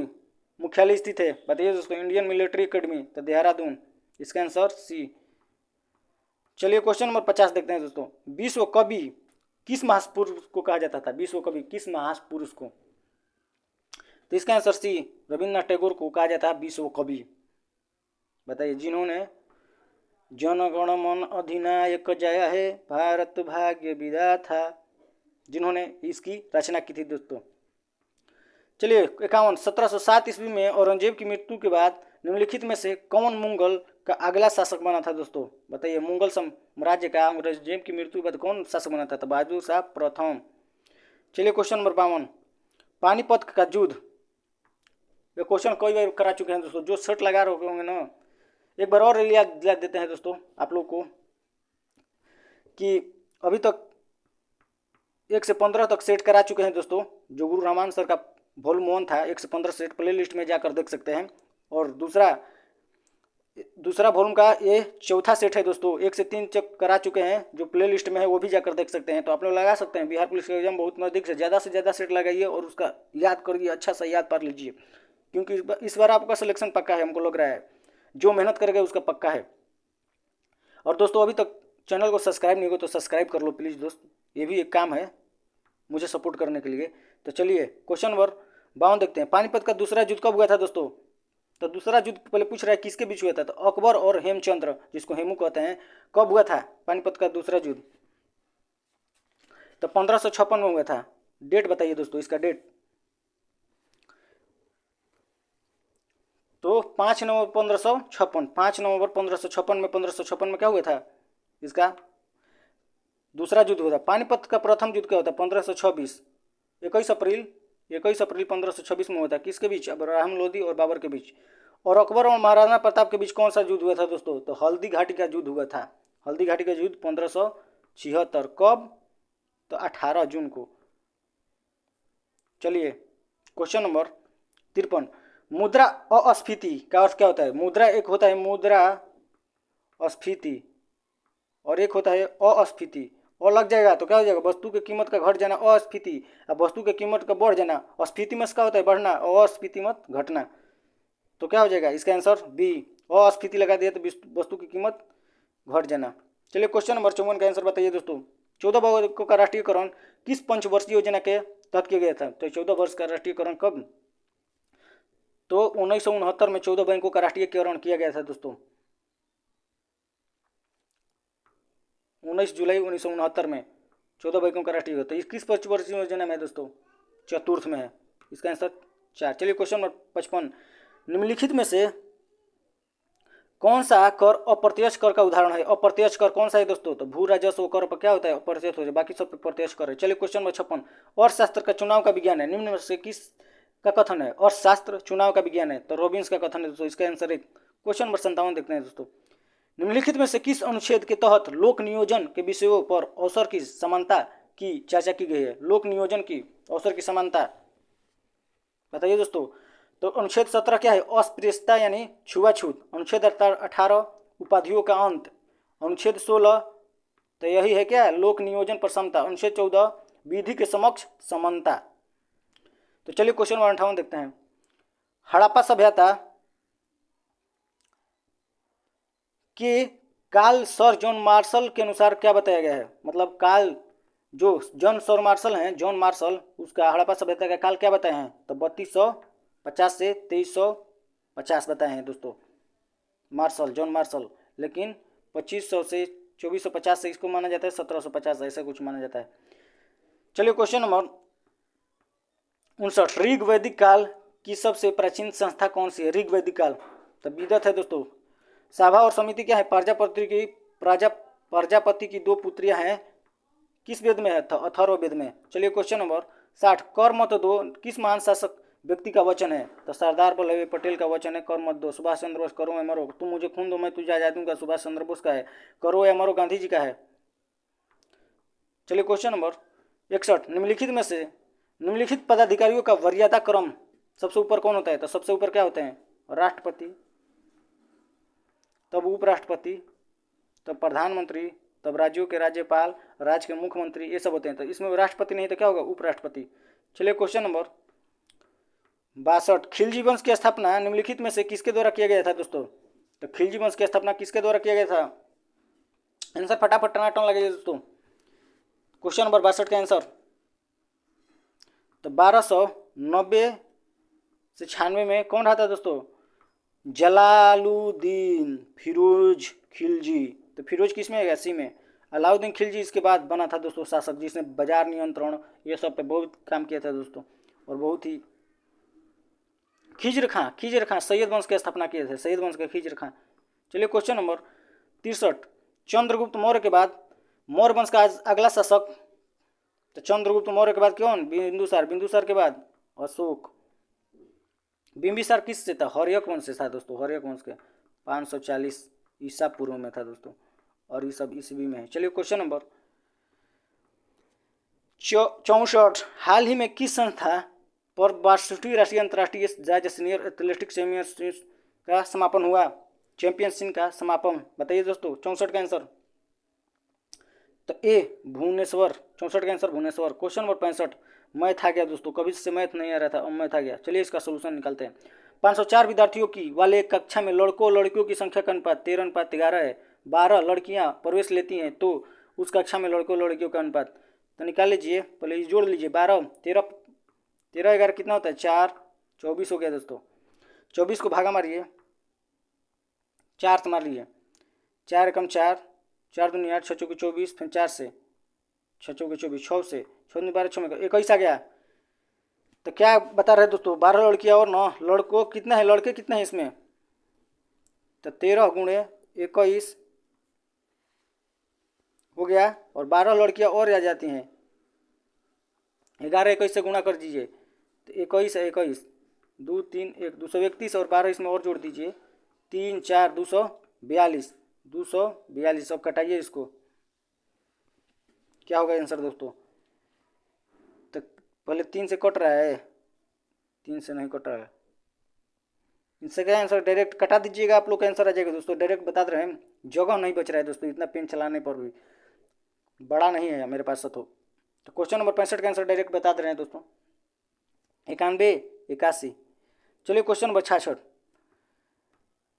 मुख्यालय स्थित है? बताइए दोस्तों। इंडियन मिलिट्री एकेडमी तो देहरादून। इसका आंसर सी। चलिए क्वेश्चन नंबर 50 देखते हैं दोस्तों। विश्व कवि किस महापुरुष को कहा जाता था? विश्व कवि किस महापुरुष को? तो इसका आंसर सी, रविन्द्रनाथ टैगोर को कहा जाता है विश्व कवि। बताइए। जिन्होंने जन गण मन अधिनायक जय है भारत भाग्य विधाता, जिन्होंने इसकी रचना की थी दोस्तों। चलिए 51, 1707 ईस्वी में औरंगजेब की मृत्यु के बाद निम्नलिखित में से कौन मुगल का अगला शासक बना था दोस्तों? बताइए। मुगल साम्राज्य का औरंगजेब की मृत्यु के बाद कौन शासक बना था? तो बहादुर शाह प्रथम। चलिए क्वेश्चन नंबर 52, पानीपत का युद्ध। ये क्वेश्चन कई बार करा चुके हैं दोस्तों, जो शर्ट लगा रहे होंगे ना, एक बार और याद दिला देते हैं दोस्तों आप लोग को कि अभी तक 1 से 15 तक सेट करा चुके हैं दोस्तों। जो गुरु रामान सर का वॉल्यूम 1 था, 1 से 15 सेट प्ले लिस्ट में जाकर देख सकते हैं। और दूसरा वॉल्यूम का ये चौथा सेट है दोस्तों, 1 से 3 तक करा चुके हैं, जो प्ले लिस्ट में है वो भी जाकर देख सकते हैं। तो आप लोग लगा सकते हैं। बिहार पुलिस का एग्जाम बहुत नज़दीक से ज़्यादा सेट लगाइए और उसका याद करिए, अच्छा सा याद कर लीजिए। क्योंकि इस बार आपका सिलेक्शन पक्का है, हमको लग रहा है जो मेहनत करेगा उसका पक्का है। और दोस्तों अभी तक चैनल को सब्सक्राइब नहीं हो तो सब्सक्राइब कर लो प्लीज़ दोस्त, ये भी एक काम है मुझे सपोर्ट करने के लिए। तो चलिए क्वेश्चन नंबर 52 देखते हैं। पानीपत का दूसरा युद्ध कब हुआ था दोस्तों? तो दूसरा युद्ध पहले पूछ रहा है किसके बीच हुआ था, तो अकबर और हेमचंद्र, जिसको हेमू कहते हैं, कब हुआ था पानीपत का दूसरा युद्ध? तो 1556 में हुआ था। डेट बताइए दोस्तों इसका डेट। तो 5 नवंबर 1556, 5 नवंबर 1556 में, 1556 में क्या हुआ था? इसका दूसरा युद्ध हुआ था। पानीपत का प्रथम युद्ध क्या होता है? 1526, 21 अप्रैल 1526 में हुआ था। किसके बीच? अब्राहम लोदी और बाबर के बीच। और अकबर और महाराणा प्रताप के बीच कौन सा युद्ध हुआ था दोस्तों? तो हल्दी घाटी का युद्ध हुआ था। हल्दी घाटी का युद्ध 1576, कब? तो 18 जून को। चलिए क्वेश्चन नंबर 53। मुद्रा अस्फीति का अर्थ क्या होता है? मुद्रा एक होता है मुद्रा अस्फीति और एक होता है अस्फीति। और लग जाएगा तो क्या हो जाएगा? वस्तु की कीमत का घट जाना अस्फीति, अब वस्तु की कीमत का बढ़ जाना अस्फीति में क्या होता है? बढ़ना, अस्फीति मत घटना। तो क्या हो जाएगा इसका आंसर? बी, अस्फीति लगा दिया तो वस्तु की कीमत घट जाना। चलिए क्वेश्चन नंबर 54 का आंसर बताइए दोस्तों। 14 वर्षों का राष्ट्रीयकरण किस पंचवर्षीय योजना के तहत किया गया था? तो 14 वर्ष का राष्ट्रीयकरण कब? तो 1969 में 14 बैंकों का राष्ट्रीयकरण किया गया था दोस्तों। 19 जुलाई 1969 में 14 बैंकों का राष्ट्रीय होता है। किस पंचवर्षीय योजना में दोस्तों? चतुर्थ में है। इसका आंसर 4। चलिए क्वेश्चन नंबर 55। निम्नलिखित में से कौन सा कर अप्रत्यक्ष कर का उदाहरण है? अप्रत्यक्ष कर कौन सा है दोस्तों? तो भू राजस्व कर पर क्या होता है? अप्रत्यक्ष हो जाए, बाकी सब पे प्रत्यक्ष कर है। चलिए क्वेश्चन नंबर 56। अर्थशास्त्र का चुनाव का विज्ञान है, निम्न में से किस का कथन है? अर्थशास्त्र चुनाव का विज्ञान है, तो रॉबिन्स का कथन है दोस्तों। इसका आंसर है। क्वेश्चन नंबर 57 देखते हैं दोस्तों। निम्नलिखित में से किस अनुच्छेद के तहत लोक नियोजन के विषयों पर अवसर की समानता की चर्चा की गई है? लोक नियोजन की अवसर की समानता बताइए दोस्तों। तो अनुच्छेद 17 क्या है? अस्पृश्यता यानी छुआछूत। अनुच्छेद 18 उपाधियों का अंत। अनुच्छेद 16 तो यही है क्या? लोक नियोजन पर समता। अनुच्छेद 14 विधि के समक्ष समानता। तो चलिए क्वेश्चन नंबर 58 देखते हैं। हड़प्पा सभ्यता के काल सर जॉन मार्शल के अनुसार क्या बताया गया है? मतलब काल जो जॉन सर मार्शल हैं, जॉन मार्शल, उसका हड़प्पा सभ्यता का काल क्या बताए हैं? तो 3250 से 2350 बताए हैं दोस्तों मार्शल, जॉन मार्शल। लेकिन 2500 से 2450 से इसको माना जाता है 1750, ऐसा कुछ माना जाता है। चलिए क्वेश्चन नंबर 59। ऋग वैदिक काल की सबसे प्राचीन संस्था कौन सी है? ऋग वैदिक काल तो विदत है दोस्तों। सभा और समिति क्या है? प्रजापति की 2 पुत्रियां हैं। किस वेद में है? अथर्ववेद में। चलिए क्वेश्चन नंबर 60। कर मत दो किस महान शासक व्यक्ति का वचन है? तो सरदार वल्लभ भाई पटेल का वचन है कर मत दो। सुभाष चंद्र बोस करो या मरो, तुम मुझे खून दो मैं तुझे आजादी दूंगा, सुभाष चंद्र बोस का है। करो या मरो गांधी जी का है। चलिए क्वेश्चन नंबर 61। निम्नलिखित पदाधिकारियों का वरीयता क्रम सबसे ऊपर कौन होता है? तो सबसे ऊपर क्या होते हैं? राष्ट्रपति, तब उपराष्ट्रपति, तब प्रधानमंत्री, तब राज्यों के राज्यपाल, राज्य के मुख्यमंत्री, ये सब होते हैं। तो इसमें राष्ट्रपति नहीं तो क्या होगा? उपराष्ट्रपति। चलिए क्वेश्चन नंबर 62। खिलजी वंश की स्थापना निम्नलिखित में से किसके द्वारा किया गया था दोस्तों? तो खिलजी वंश की स्थापना किसके द्वारा किया गया था? आंसर फटाफट टनाटन लगेगा दोस्तों। क्वेश्चन नंबर 62 का आंसर तो 1290 से 96 में कौन रहा था दोस्तों? जलालुद्दीन फिरोज खिलजी। तो फिरोज किस में है? सी में। अलाउद्दीन खिलजी इसके बाद बना था दोस्तों शासक, जिसने बाजार नियंत्रण ये सब पे बहुत काम किया था दोस्तों। और बहुत ही खिजर खां सैयद वंश की स्थापना किए थे, सैयद वंश के खिजर खां। चलिए क्वेश्चन नंबर 63। चंद्रगुप्त मौर्य के बाद मौर्य वंश का अगला शासक, तो चंद्रगुप्त मौर्य के बाद कौन? बिंदुसार, बिंदुसार के बाद अशोक। बिंबिसार किस से था? हर्यक वंश से था दोस्तों, हर्यक वंश के 540 ईसा पूर्व में था दोस्तों, और ये सब ईस्वी में है। चलिए क्वेश्चन नंबर 64। हाल ही में किस संस्था पर 62वीं राष्ट्रीय अंतर्राष्ट्रीय राज्य सीनियर एथलेटिक्स चैंपियनशिप का समापन हुआ? चैंपियनशिप का समापन बताइए दोस्तों। 64 का आंसर तो ए भुवनेश्वर। 64 का answer Bhubaneswar. Question number 65। Math आ गया दोस्तों, कभी से मैथ नहीं आ रहा था, अब मैथ आ गया। चलिए इसका सोल्यूशन निकालते हैं। 504 विद्यार्थियों की वाले एक कक्षा में लड़कों लड़कियों की संख्या का अनुपात 13:11 है। 12 लड़कियां प्रवेश लेती हैं तो उस कक्षा में लड़कों लड़कियों का अनुपात तो निकाल लीजिए, पहले जोड़ लीजिए। 12 13 13 11 कितना होता है 4, 24 हो गया दोस्तों। 24 को भागा मारिए, 4 से मार लिए, 4 एकम 4, 4 दूनी 8, 6 चौके 24, फिर 4 से 6 चौके 24, 6 से 6 दूनी 12, 6 में 21 आ गया। तो क्या बता रहे दोस्तों, 12 लड़कियां और 9 लड़कों कितना है, लड़के कितना है इसमें, तो 13 गुणे 21 हो गया, और 12 लड़कियां और आ जाती हैं, 11 21 से गुणा कर दीजिए, तो 21 है 21, 2 3 1 231, और 12 इसमें और जोड़ दीजिए, 3 4 242, 242। अब कटाइए इसको, क्या होगा आंसर दोस्तों, तो पहले 3 से कट रहा है, 3 से नहीं कट रहा है, इससे क्या आंसर डायरेक्ट कटा दीजिएगा, आप लोग का आंसर आ जाएगा दोस्तों। डायरेक्ट बता रहे हैं, जगह नहीं बच रहा है दोस्तों, इतना पेन चलाने पर भी बड़ा नहीं है मेरे पास तो क्वेश्चन नंबर 65 का आंसर डायरेक्ट बता दे रहे हैं दोस्तों, 91 81। चलिए question number 66,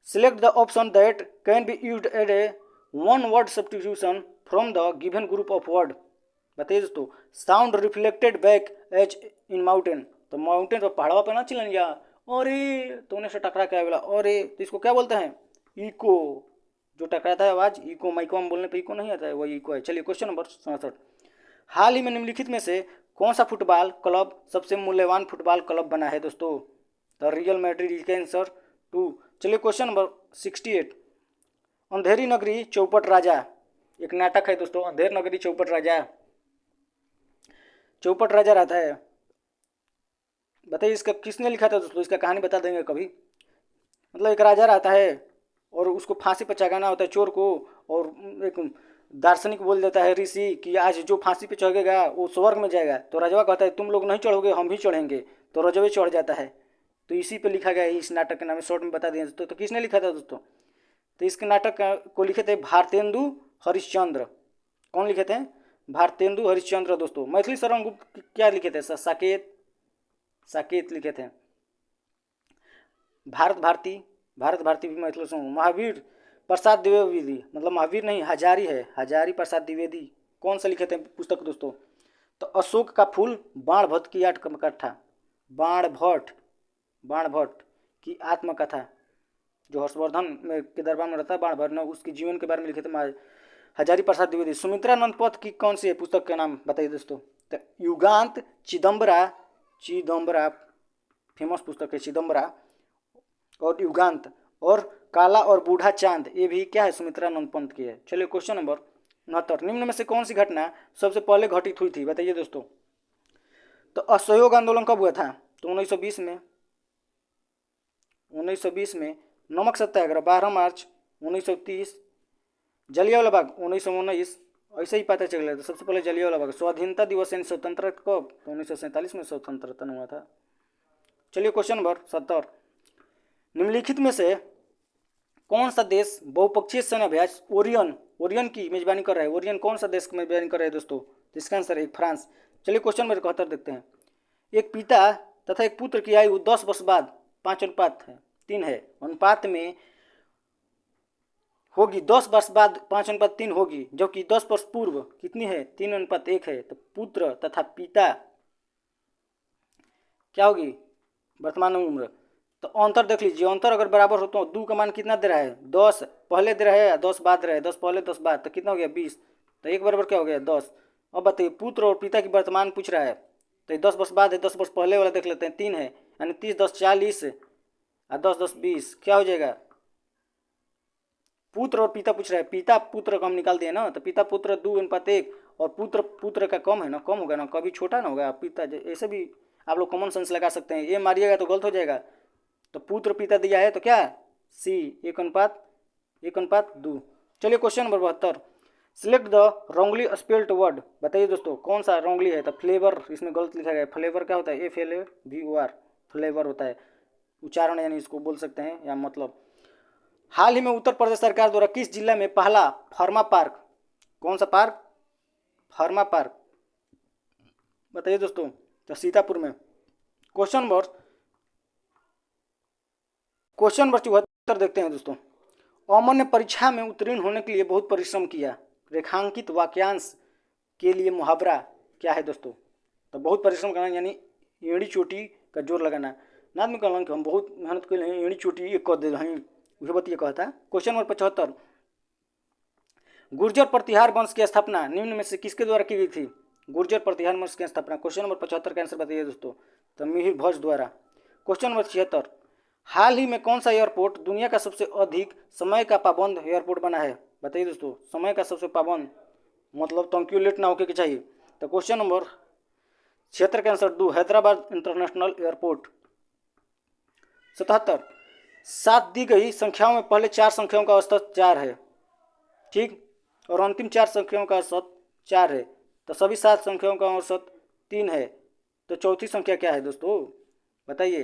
select the option that can be used as a one word substitution from the given group of word. बताइए दोस्तों, sound reflected back as in mountain, तो माउंटेन तो पहाड़वा पे ना चिलन गया, अरे तो उन्हें से टकरा क्या बोला, अरे तो इसको क्या बोलते हैं, इको, जो टकराता है आवाज, इको, माइको में बोलने पे इको नहीं आता है, वही इको है। चलिए क्वेश्चन नंबर 67, हाल ही में निम्नलिखित में से कौन सा फुटबॉल क्लब सबसे मूल्यवान फुटबॉल क्लब बना है दोस्तों, द रियल मैड्रिड इसका आंसर 2। चलिए क्वेश्चन नंबर 68, अंधेरी नगरी चौपट राजा, एक नाटक है दोस्तों, अंधेर नगरी चौपट राजा, चौपट राजा रहता है, बताइए इसका किसने लिखा था दोस्तों, इसका कहानी बता देंगे कभी। मतलब एक राजा रहता है और उसको फांसी पर चढ़ाना होता है चोर को, और एक दार्शनिक बोल देता है ऋषि कि आज जो फांसी पे चढ़ेगा वो स्वर्ग में जाएगा, तो राजवा कहता है तुम लोग नहीं चढ़ोगे हम भी चढ़ेंगे, तो रजवे चढ़ जाता है। तो इसी पे लिखा गया है, इस नाटक के नाम शॉर्ट में बता दिए दोस्तों। तो किसने लिखा था दोस्तों, तो इसके नाटक को लिखे थे भारतेंदु हरिश्चंद्र। कौन लिखे थे, भारतेंदु हरिश्चंद्र दोस्तों। मैथिली शरण गुप्त क्या लिखे थे, साकेत, साकेत लिखे थे। भारत भारती भी मैथिली शरण। महावीर प्रसाद द्विवेदी, मतलब महावीर नहीं हजारी है, हजारी प्रसाद द्विवेदी कौन सा लिखे थे पुस्तक दोस्तों, तो अशोक का फूल, बाण भट्ट की आत्मकथा, बाण भट्ट की आत्मकथा, जो हर्षवर्धन में के दरबार में रहता है बाण भट्ट ने उसके जीवन के बारे में लिखे थे हजारी प्रसाद द्विवेदी। सुमित्रानंद पथ की कौन सी है पुस्तक का नाम बताइए दोस्तों, तो युगांत चिदम्बरा फेमस पुस्तक है चिदम्बरा और युगांत, और काला और बूढ़ा चांद ये भी क्या है, सुमित्रानंद पंत की है। चलिए क्वेश्चन नंबर 69, निम्न में से कौन सी घटना सबसे पहले घटित हुई थी बताइए दोस्तों, तो असहयोग आंदोलन कब हुआ था, तो 1920 में, नमक सत्याग्रह 12 मार्च 1930, जलियांवाला बाग 1919, ऐसे ही पता चल रहा था सबसे पहले जलियांवाला बाग। स्वाधीनता दिवस यानी स्वतंत्रता कब, तो 1947 में स्वतंत्रता हुआ था। चलिए क्वेश्चन नंबर 70, निम्नलिखित में से कौन सा देश बहुपक्षीय सैन्य अभ्यास ओरियन की मेजबानी कर रहा है, ओरियन कौन सा देश की मेजबानी कर रहा है दोस्तों, इसका आंसर है फ्रांस। चलिए क्वेश्चन नंबर 71 देखते हैं, एक पिता तथा एक पुत्र की आयु 10 वर्ष बाद 5:3 है, अनुपात में होगी 10 वर्ष बाद 5:3 होगी, जबकि 10 वर्ष पूर्व कितनी है 3:1 है। तो पुत्र तथा पिता क्या होगी वर्तमान उम्र, तो अंतर देख लीजिए, अंतर अगर बराबर हो तो 2 का मान कितना दे रहा है 10 पहले दे रहा है या 10 बाद दे रहा है, 10 पहले 10 बाद, तो कितना हो गया 20, तो एक बराबर क्या हो गया 10। अब बताइए पुत्र और पिता की वर्तमान पूछ रहा है, तो 10 वर्ष बाद है, 10 वर्ष पहले वाला देख लेते हैं 3 है, यानी 30 10 40 और 10 10 20 क्या हो जाएगा, पुत्र और पिता पूछ रहा है, पिता पुत्र कम निकाल दिए ना, तो पिता पुत्र 2:1 और पुत्र का कम है ना, कम होगा ना, कभी छोटा ना होगा पिता, ऐसे भी आप लोग कॉमन सेंस लगा सकते हैं, ये मारिएगा तो गलत हो जाएगा। तो पुत्र पिता दिया है तो क्या सी 1:2। चलिए question number 72, select the wrongly spelled word, बताइए दोस्तों कौन सा रॉन्गली है, तो फ्लेवर इसमें गलत लिखा गया है। फ्लेवर क्या होता है, FLAVOR फ्लेवर होता है, उच्चारण यानी इसको बोल सकते हैं या मतलब। हाल ही में उत्तर प्रदेश सरकार द्वारा किस जिला में पहला फार्मा पार्क, कौन सा पार्क, फार्मा पार्क बताइए दोस्तों, तो सीतापुर में। क्वेश्चन नंबर 74 देखते हैं दोस्तों। अमन ने परीक्षा में उत्तीर्ण होने के लिए बहुत परिश्रम किया। रेखांकित वाक्यांश के लिए मुहावरा क्या है दोस्तों? तो बहुत परिश्रम करना यानी एड़ी चोटी का जोर लगाना। नाद में कहना कि हम बहुत मेहनत कर हैं, एड़ी चोटी एक कर दे हैं, वह बात ये कहता है। Question number 75। गुर्जर प्रतिहार वंश की स्थापना निम्न में से किसके द्वारा की गई थी? गुर्जर प्रतिहार वंश की स्थापना क्वेश्चन नंबर 75 का आंसर बताइए दोस्तों, तो मिहिर भोज द्वारा। Question number 76। हाल ही में कौन सा एयरपोर्ट दुनिया का सबसे अधिक समय का पाबंद एयरपोर्ट बना है? बताइए दोस्तों, समय का सबसे पाबंद मतलब तंक्यू लेट ना होके के चाहिए। तो क्वेश्चन नंबर 76 का आंसर 2 हैदराबाद इंटरनेशनल एयरपोर्ट। 77। सात दी गई संख्याओं में पहले 4 संख्याओं का औसत 4 है, ठीक, और अंतिम 4 संख्याओं का औसत 4 है, तो सभी 7 संख्याओं का औसत 3 है, तो चौथी संख्या क्या है दोस्तों बताइए?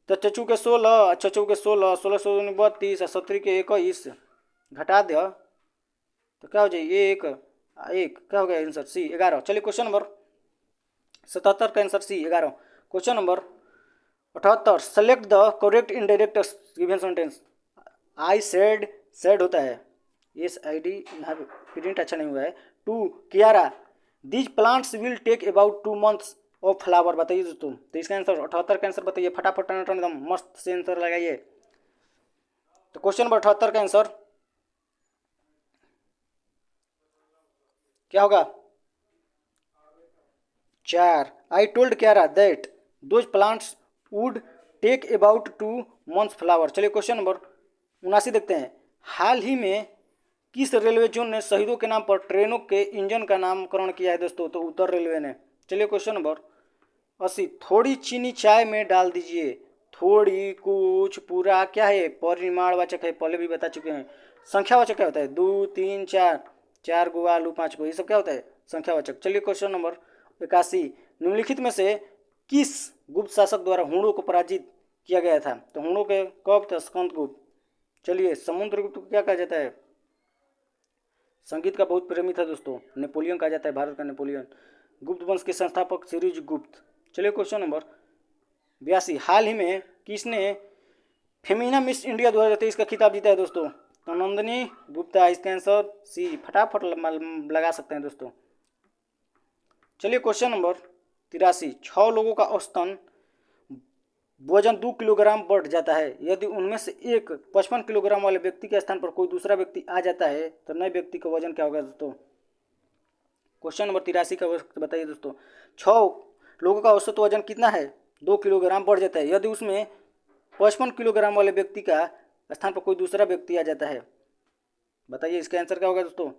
तो चचू के 16, चचू के 16, 16 16 32, 17 के 21 घटा दे तो क्या हो जाए? एक क्या हो गया आंसर? सी 11। चलिए क्वेश्चन नंबर 77 का answer C 11। Question number 78। Select the correct indirect given sentence. I said होता है, यस आई डी यहाँ प्रिंट अच्छा नहीं हुआ है। 2 Kiara these plants will take about 2 months of flower. बताइए दोस्तों, तो इसका आंसर 78 का आंसर बताइए, फटाफट एकदम मस्त से आंसर लगाइए। तो क्वेश्चन नंबर 78 का आंसर क्या होगा? 4। I told Kiara that those plants would take about 2 months flower. चलिए क्वेश्चन नंबर 79 देखते हैं। हाल ही में किस रेलवे जोन ने शहीदों के नाम पर ट्रेनों के इंजन का नामकरण किया है दोस्तों? तो उत्तर रेलवे ने। चलिए क्वेश्चन नंबर 80। थोड़ी चीनी चाय में डाल दीजिए। थोड़ी, कुछ, पूरा क्या है? परिमाणवाचक है, पहले भी बता चुके हैं। संख्यावाचक क्या होता है? 2 3 4, 4 गो आलू 5 गो, ये सब क्या होता है? संख्यावाचक। चलिए क्वेश्चन नंबर 81। निम्नलिखित में से किस गुप्त शासक द्वारा हुणों को पराजित किया गया था? तो हुणों के कब थे? स्कंदगुप्त। चलिए समुद्रगुप्त को क्या कहा जाता है? संगीत का बहुत प्रेमी था दोस्तों, नेपोलियन कहा जाता है, भारत का नेपोलियन। गुप्त वंश के संस्थापक सीरीज गुप्त। चलिए क्वेश्चन नंबर 82। हाल ही में किसने फेमिना मिस इंडिया 2023 का खिताब जीता है दोस्तों? तो नंदिनी गुप्ता। इसका आंसर सी, फटाफट लगा सकते हैं दोस्तों। चलिए क्वेश्चन नंबर 83। 6 लोगों का औसतन वजन 2 किलोग्राम बढ़ जाता है। यदि उनमें से एक 55 किलोग्राम वाले व्यक्ति के स्थान पर कोई दूसरा व्यक्ति आ जाता है तो नए व्यक्ति का वजन क्या होगा दोस्तों? क्वेश्चन नंबर 83 का बताइए दोस्तों। 6 लोगों का औसत वजन कितना है? 2 किलोग्राम बढ़ जाता है यदि उसमें 55 किलोग्राम वाले व्यक्ति का स्थान पर कोई दूसरा व्यक्ति आ जाता है। बताइए इसका आंसर क्या होगा दोस्तों?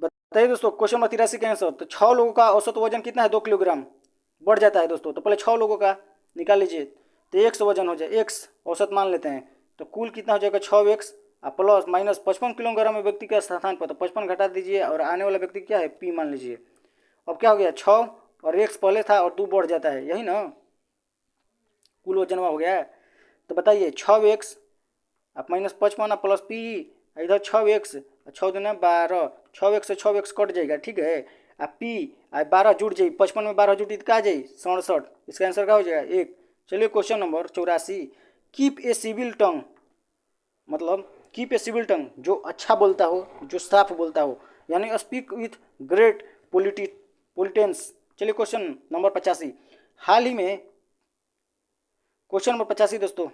बताइए दोस्तों, क्वेश्चन नंबर 83 का आंसर। तो 6 लोगों का औसत वजन कितना है? 2 किलोग्राम बढ़ जाता है दोस्तों। तो पहले 6 लोगों का निकाल लीजिए, तो x वजन हो जाए, x औसत मान लेते हैं, तो कुल कितना हो जाएगा? 6x प्लस माइनस 55 किलोग्राम में व्यक्ति के स्थान पर, तो 55 घटा दीजिए और आने वाला व्यक्ति क्या है? p मान लीजिए। अब क्या हो गया? 6 और x पहले था और 2 बढ़ जाता है, यही ना कुल वजनवा हो गया। तो बताइए 6x आप माइनस 55 प्लस p, इधर 6x 6 दूना 12, 6x से 6x कट जाएगा, ठीक है। आप p 12 जुड़ जाए, 55 में 12 जुटी तो क्या आ जाए? 67। इसका आंसर क्या हो जाएगा? 1। चलिए question number 84। Keep a civil tongue मतलब कीप ए सिविल टंग, जो अच्छा बोलता हो, जो साफ बोलता हो, यानी स्पीक विथ ग्रेट पोलिटेंस। चलिए क्वेश्चन नंबर 85। हाल ही में क्वेश्चन नंबर 85 दोस्तों,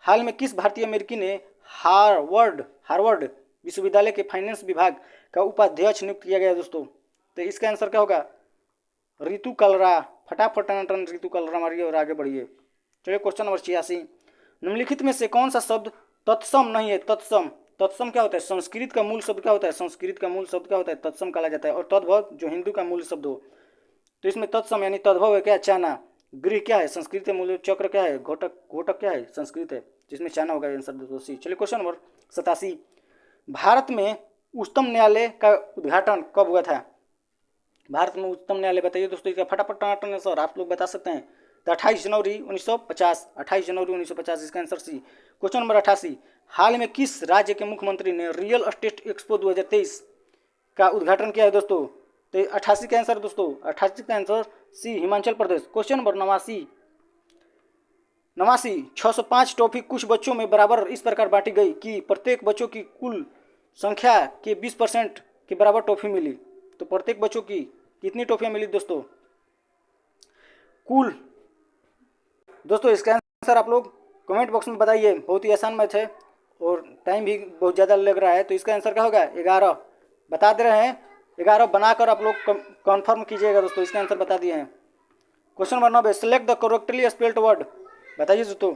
हाल में किस भारतीय अमेरिकी ने हार्वर्ड विश्वविद्यालय के फाइनेंस विभाग का उपाध्यक्ष नियुक्त किया गया दोस्तों? तो इसका आंसर क्या होगा? रितु कलरा। फटाफट रितु कलरा मारिए और आगे बढ़िए। चलिए क्वेश्चन नंबर 86। निम्नलिखित में से कौन सा शब्द तत्सम नहीं है? तत्सम क्या होता है? संस्कृत का मूल शब्द क्या होता है? संस्कृत का मूल शब्द क्या होता है? तत्सम कहा जाता है। और तद्भव जो हिंदू का मूल शब्द हो, तो इसमें तत्सम यानी तद्भव है क्या? चाना। गृह क्या है? संस्कृत के मूल। चक्र क्या है? घोटक क्या है? संस्कृत है, जिसमें चाना होगा आंसर दोस्तों। चलिए क्वेश्चन नंबर 87। भारत में उच्चतम न्यायालय का उद्घाटन कब हुआ था? भारत में उच्चतम न्यायालय बताइए दोस्तों, इसका फटाफट आंसर आप लोग बता सकते हैं। तो 28 जनवरी 1950, 28 जनवरी 1950 इसका आंसर सी। Question number 88। हाल में किस राज्य के मुख्यमंत्री ने रियल एस्टेट एक्सपो 2023 का उद्घाटन किया है दोस्तों? तो 88 का आंसर दोस्तों, 88 का आंसर सी Himachal Pradesh. Question number 89 605 toffee कुछ बच्चों में बराबर इस प्रकार बांटी गई कि प्रत्येक बच्चों की कुल संख्या के 20% के बराबर टॉफी मिली। तो प्रत्येक बच्चों की कितनी टॉफियाँ मिली दोस्तों? कुल। दोस्तों इसका आंसर आप लोग कमेंट बॉक्स में बताइए। बहुत ही आसान मैथ है और टाइम भी बहुत ज़्यादा लग रहा है, तो इसका आंसर क्या होगा? 11 बता दे रहे हैं। 11 बनाकर आप लोग कन्फर्म कीजिएगा दोस्तों, इसका आंसर बता दिए हैं। Question number 90 select the correctly spelled word. बताइए दोस्तों।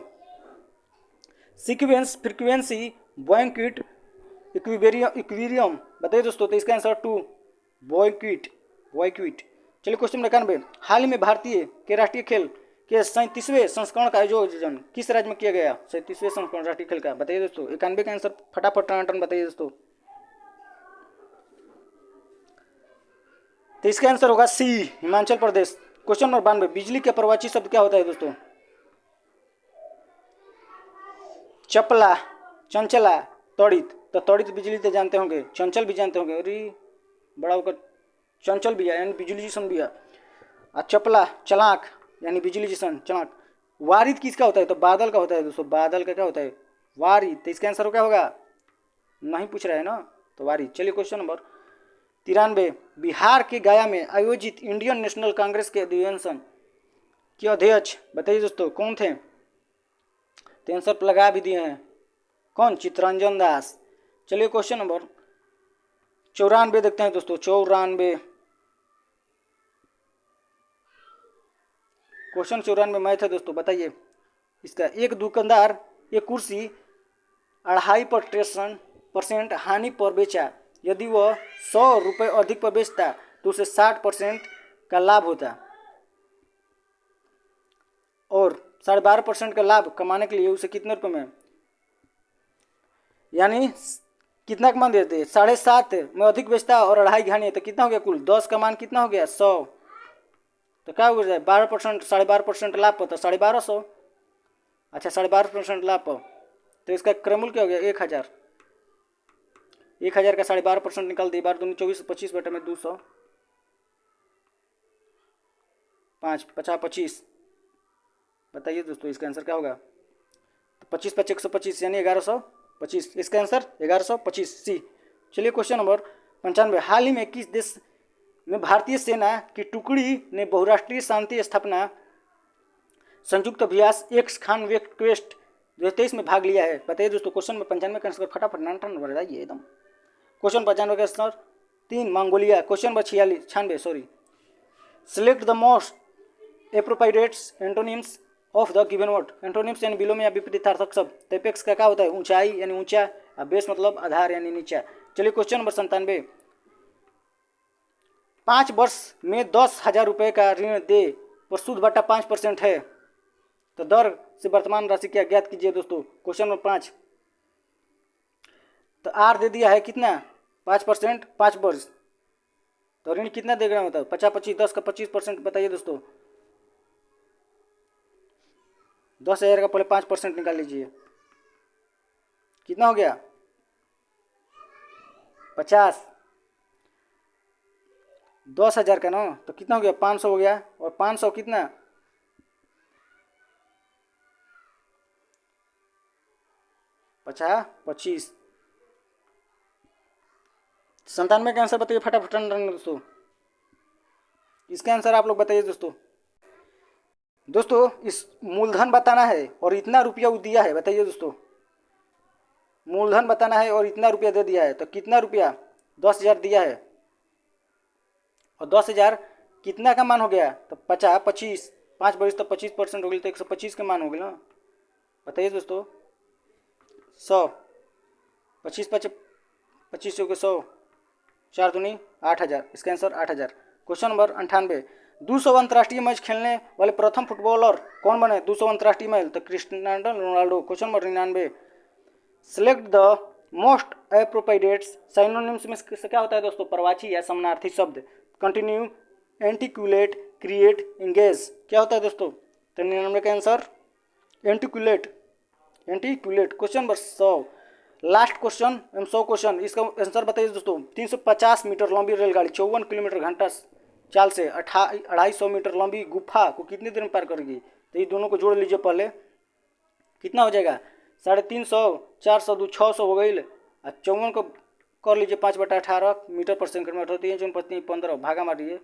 Sequence, frequency, banquet, equilibrium. बताइए दोस्तों। तो इसका आंसर 2 बॉयक्विट। चलिए क्वेश्चन नंबर 91 हाल ही में भारतीय के राष्ट्रीय खेल के 37वें संस्करण का आयोजन किस राज्य में किया गया? 37वें संस्करण राष्ट्रीय खेल का बताइए दोस्तों। 91 का आंसर फटाफट टन बताइए दोस्तों। तो इसका आंसर होगा सी हिमाचल प्रदेश। क्वेश्चन नंबर 92 बिजली के प्रवाची शब्द क्या होता है दोस्तों? चपला, चंचला, त्वरित। तो त्वरित बिजली तो जानते होंगे, चंचल भी जानते होंगे। अरे बड़ा होकर चंचल भी है यानी बिजली जिसन भी है। और चपला चलाक यानी बिजली जिसन चलाक। वारिद किसका होता है? तो बादल का होता है दोस्तों। बादल का क्या होता है? वारिद। तो इसका आंसर क्या होगा? नहीं पूछ रहा है ना, तो वारिद। चलिए क्वेश्चन नंबर 93 बिहार के गया में आयोजित इंडियन नेशनल कांग्रेस के अधिवेशन के अध्यक्ष बताइए दोस्तों कौन थे? तो आंसर लगा भी दिए हैं। कौन? चित्तरंजन दास। चलिए क्वेश्चन नंबर 94 देखते हैं दोस्तों। 94 क्वेश्चन 94 मैथ है दोस्तों। बताइए इसका। एक दुकानदार एक कुर्सी 2.5% हानि पर बेचा। यदि वह 100 रुपये अधिक पर बेचता तो उसे 60% का लाभ होता, और 12.5% का लाभ कमाने के लिए उसे कितने रुपये में, यानी कितना कमान देते? 7.5 में अधिक बेचता और 2.5 हानि है, तो कितना हो गया कुल? 10 का मान कितना हो गया? 100। तो क्या हो जाए? 12%, 12.5% लाभ पर, तो 1250। अच्छा 12.5% लाभ पर, तो इसका क्रमूल क्या हो गया? 1000। 1000 का 12.5% निकाल दिए। 12 दूनी 24, 25 बटे में 200, 5 50 25। बताइए दोस्तों इसका आंसर क्या होगा? तो 25 25 125 यानी 1125। इसका आंसर 1125 सी। चलिए क्वेश्चन नंबर 95 हाल ही में किस देश में भारतीय सेना की टुकड़ी ने बहुराष्ट्रीय शांति स्थापना संयुक्त अभ्यास एक्स खान क्वेस्ट 2023 में भाग लिया है? बताइए दोस्तों। क्वेश्चन में 95 का आंसर फटाफट नान बताइए एकदम। क्वेश्चन 95 का answer 3 Mongolia. Question number 96 select the most appropriates antonyms of the given word. Antonyms यानी विलोम या विपरीतार्थक शब्द। टेपेक्स का क्या होता है? ऊंचाई यानी ऊंचा, और बेस मतलब आधार यानी नीचा। चलिए क्वेश्चन नंबर 97 5 वर्ष में 10,000 रुपये का ऋण दे पर सूद बटा 5% है, तो दर से वर्तमान राशि क्या ज्ञात कीजिए दोस्तों। क्वेश्चन नंबर 5 तो आर दे दिया है कितना? 5%, 5 वर्ष, तो ऋण कितना देगा होता है? 50 25, 10 का 25%। बताइए दोस्तों। 10,000 का पहले 5% निकाल लीजिए, कितना हो गया? 50। 10,000 का ना, तो कितना हो गया? 500 हो गया। और 500 कितना? 50 25। 97 का आंसर बताइए फटाफट दोस्तों। इसका आंसर आप लोग बताइए दोस्तों। दोस्तों इस मूलधन बताना है और इतना रुपया वो दिया है। बताइए दोस्तों। मूलधन बताना है और इतना रुपया दे दिया है, तो कितना रुपया? 10,000 दिया है, और 10,000 कितना का मान हो गया? तो 50 25, 5 वर्ष तो 25% हो गई, तो 125 का मान हो गया ना। बताइए दोस्तों। 100, 25 25 हो गए 100, 4 दूनी 8,000। इसका आंसर 8,000। क्वेश्चन नंबर 98 200 अंतर्राष्ट्रीय मैच खेलने वाले प्रथम फुटबॉलर कौन बने? 200 अंतर्राष्ट्रीय मैच, तो Cristiano Ronaldo. Question number 99 select the most appropriate synonyms में से क्या होता है दोस्तों? प्रवाची या समानार्थी शब्द। Continue, articulate, create, engage. क्या होता है दोस्तों? तो 99 का answer articulate. Question number 100 last question एवं 100 क्वेश्चन, इसका आंसर बताइए दोस्तों। 350 मीटर लंबी रेलगाड़ी 54 किलोमीटर घंटा चाल से 250 मीटर लंबी गुफा को कितनी देर में पार करेगी? तो ये दोनों को जोड़ लीजिए पहले, कितना हो जाएगा? 350, 400 600 हो गई। 54 को कर लीजिए 5/18 मीटर पर सेकंड में, 3 जून 15 भागा मारिए,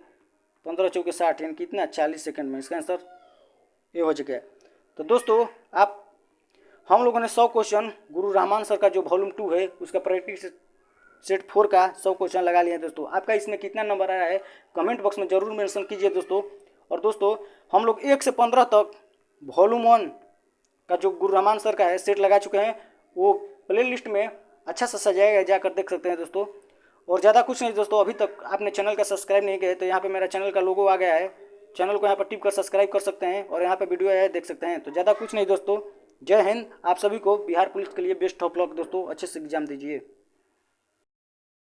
15 चौके 60, यानी कितना 40 सेकंड में। इसका आंसर ये हो चुका है। तो दोस्तों हम लोगों ने 100 क्वेश्चन गुरु रहमान सर का जो वॉल्यूम 2 है उसका प्रैक्टिस सेट 4 का 100 क्वेश्चन लगा लिए हैं दोस्तों। आपका इसमें कितना नंबर आया है कमेंट बॉक्स में जरूर मेंशन कीजिए दोस्तों। और दोस्तों हम लोग 1 से 15 तक वॉल्यूम 1 का जो गुरु रहमान सर का है सेट लगा चुके हैं, वो प्ले लिस्ट में अच्छा सा सजाया गया, जाकर देख सकते हैं दोस्तों। और ज़्यादा कुछ नहीं दोस्तों, अभी तक आपने चैनल का सब्सक्राइब नहीं किया है तो यहाँ पे मेरा चैनल का लोगो आ गया है, चैनल को यहाँ पर टिप कर सब्सक्राइब कर सकते हैं और यहाँ पे वीडियो है देख सकते हैं। तो ज़्यादा कुछ नहीं दोस्तों, जय हिंद। आप सभी को बिहार पुलिस के लिए बेस्ट ऑफ लक दोस्तों, अच्छे से एग्जाम दीजिए।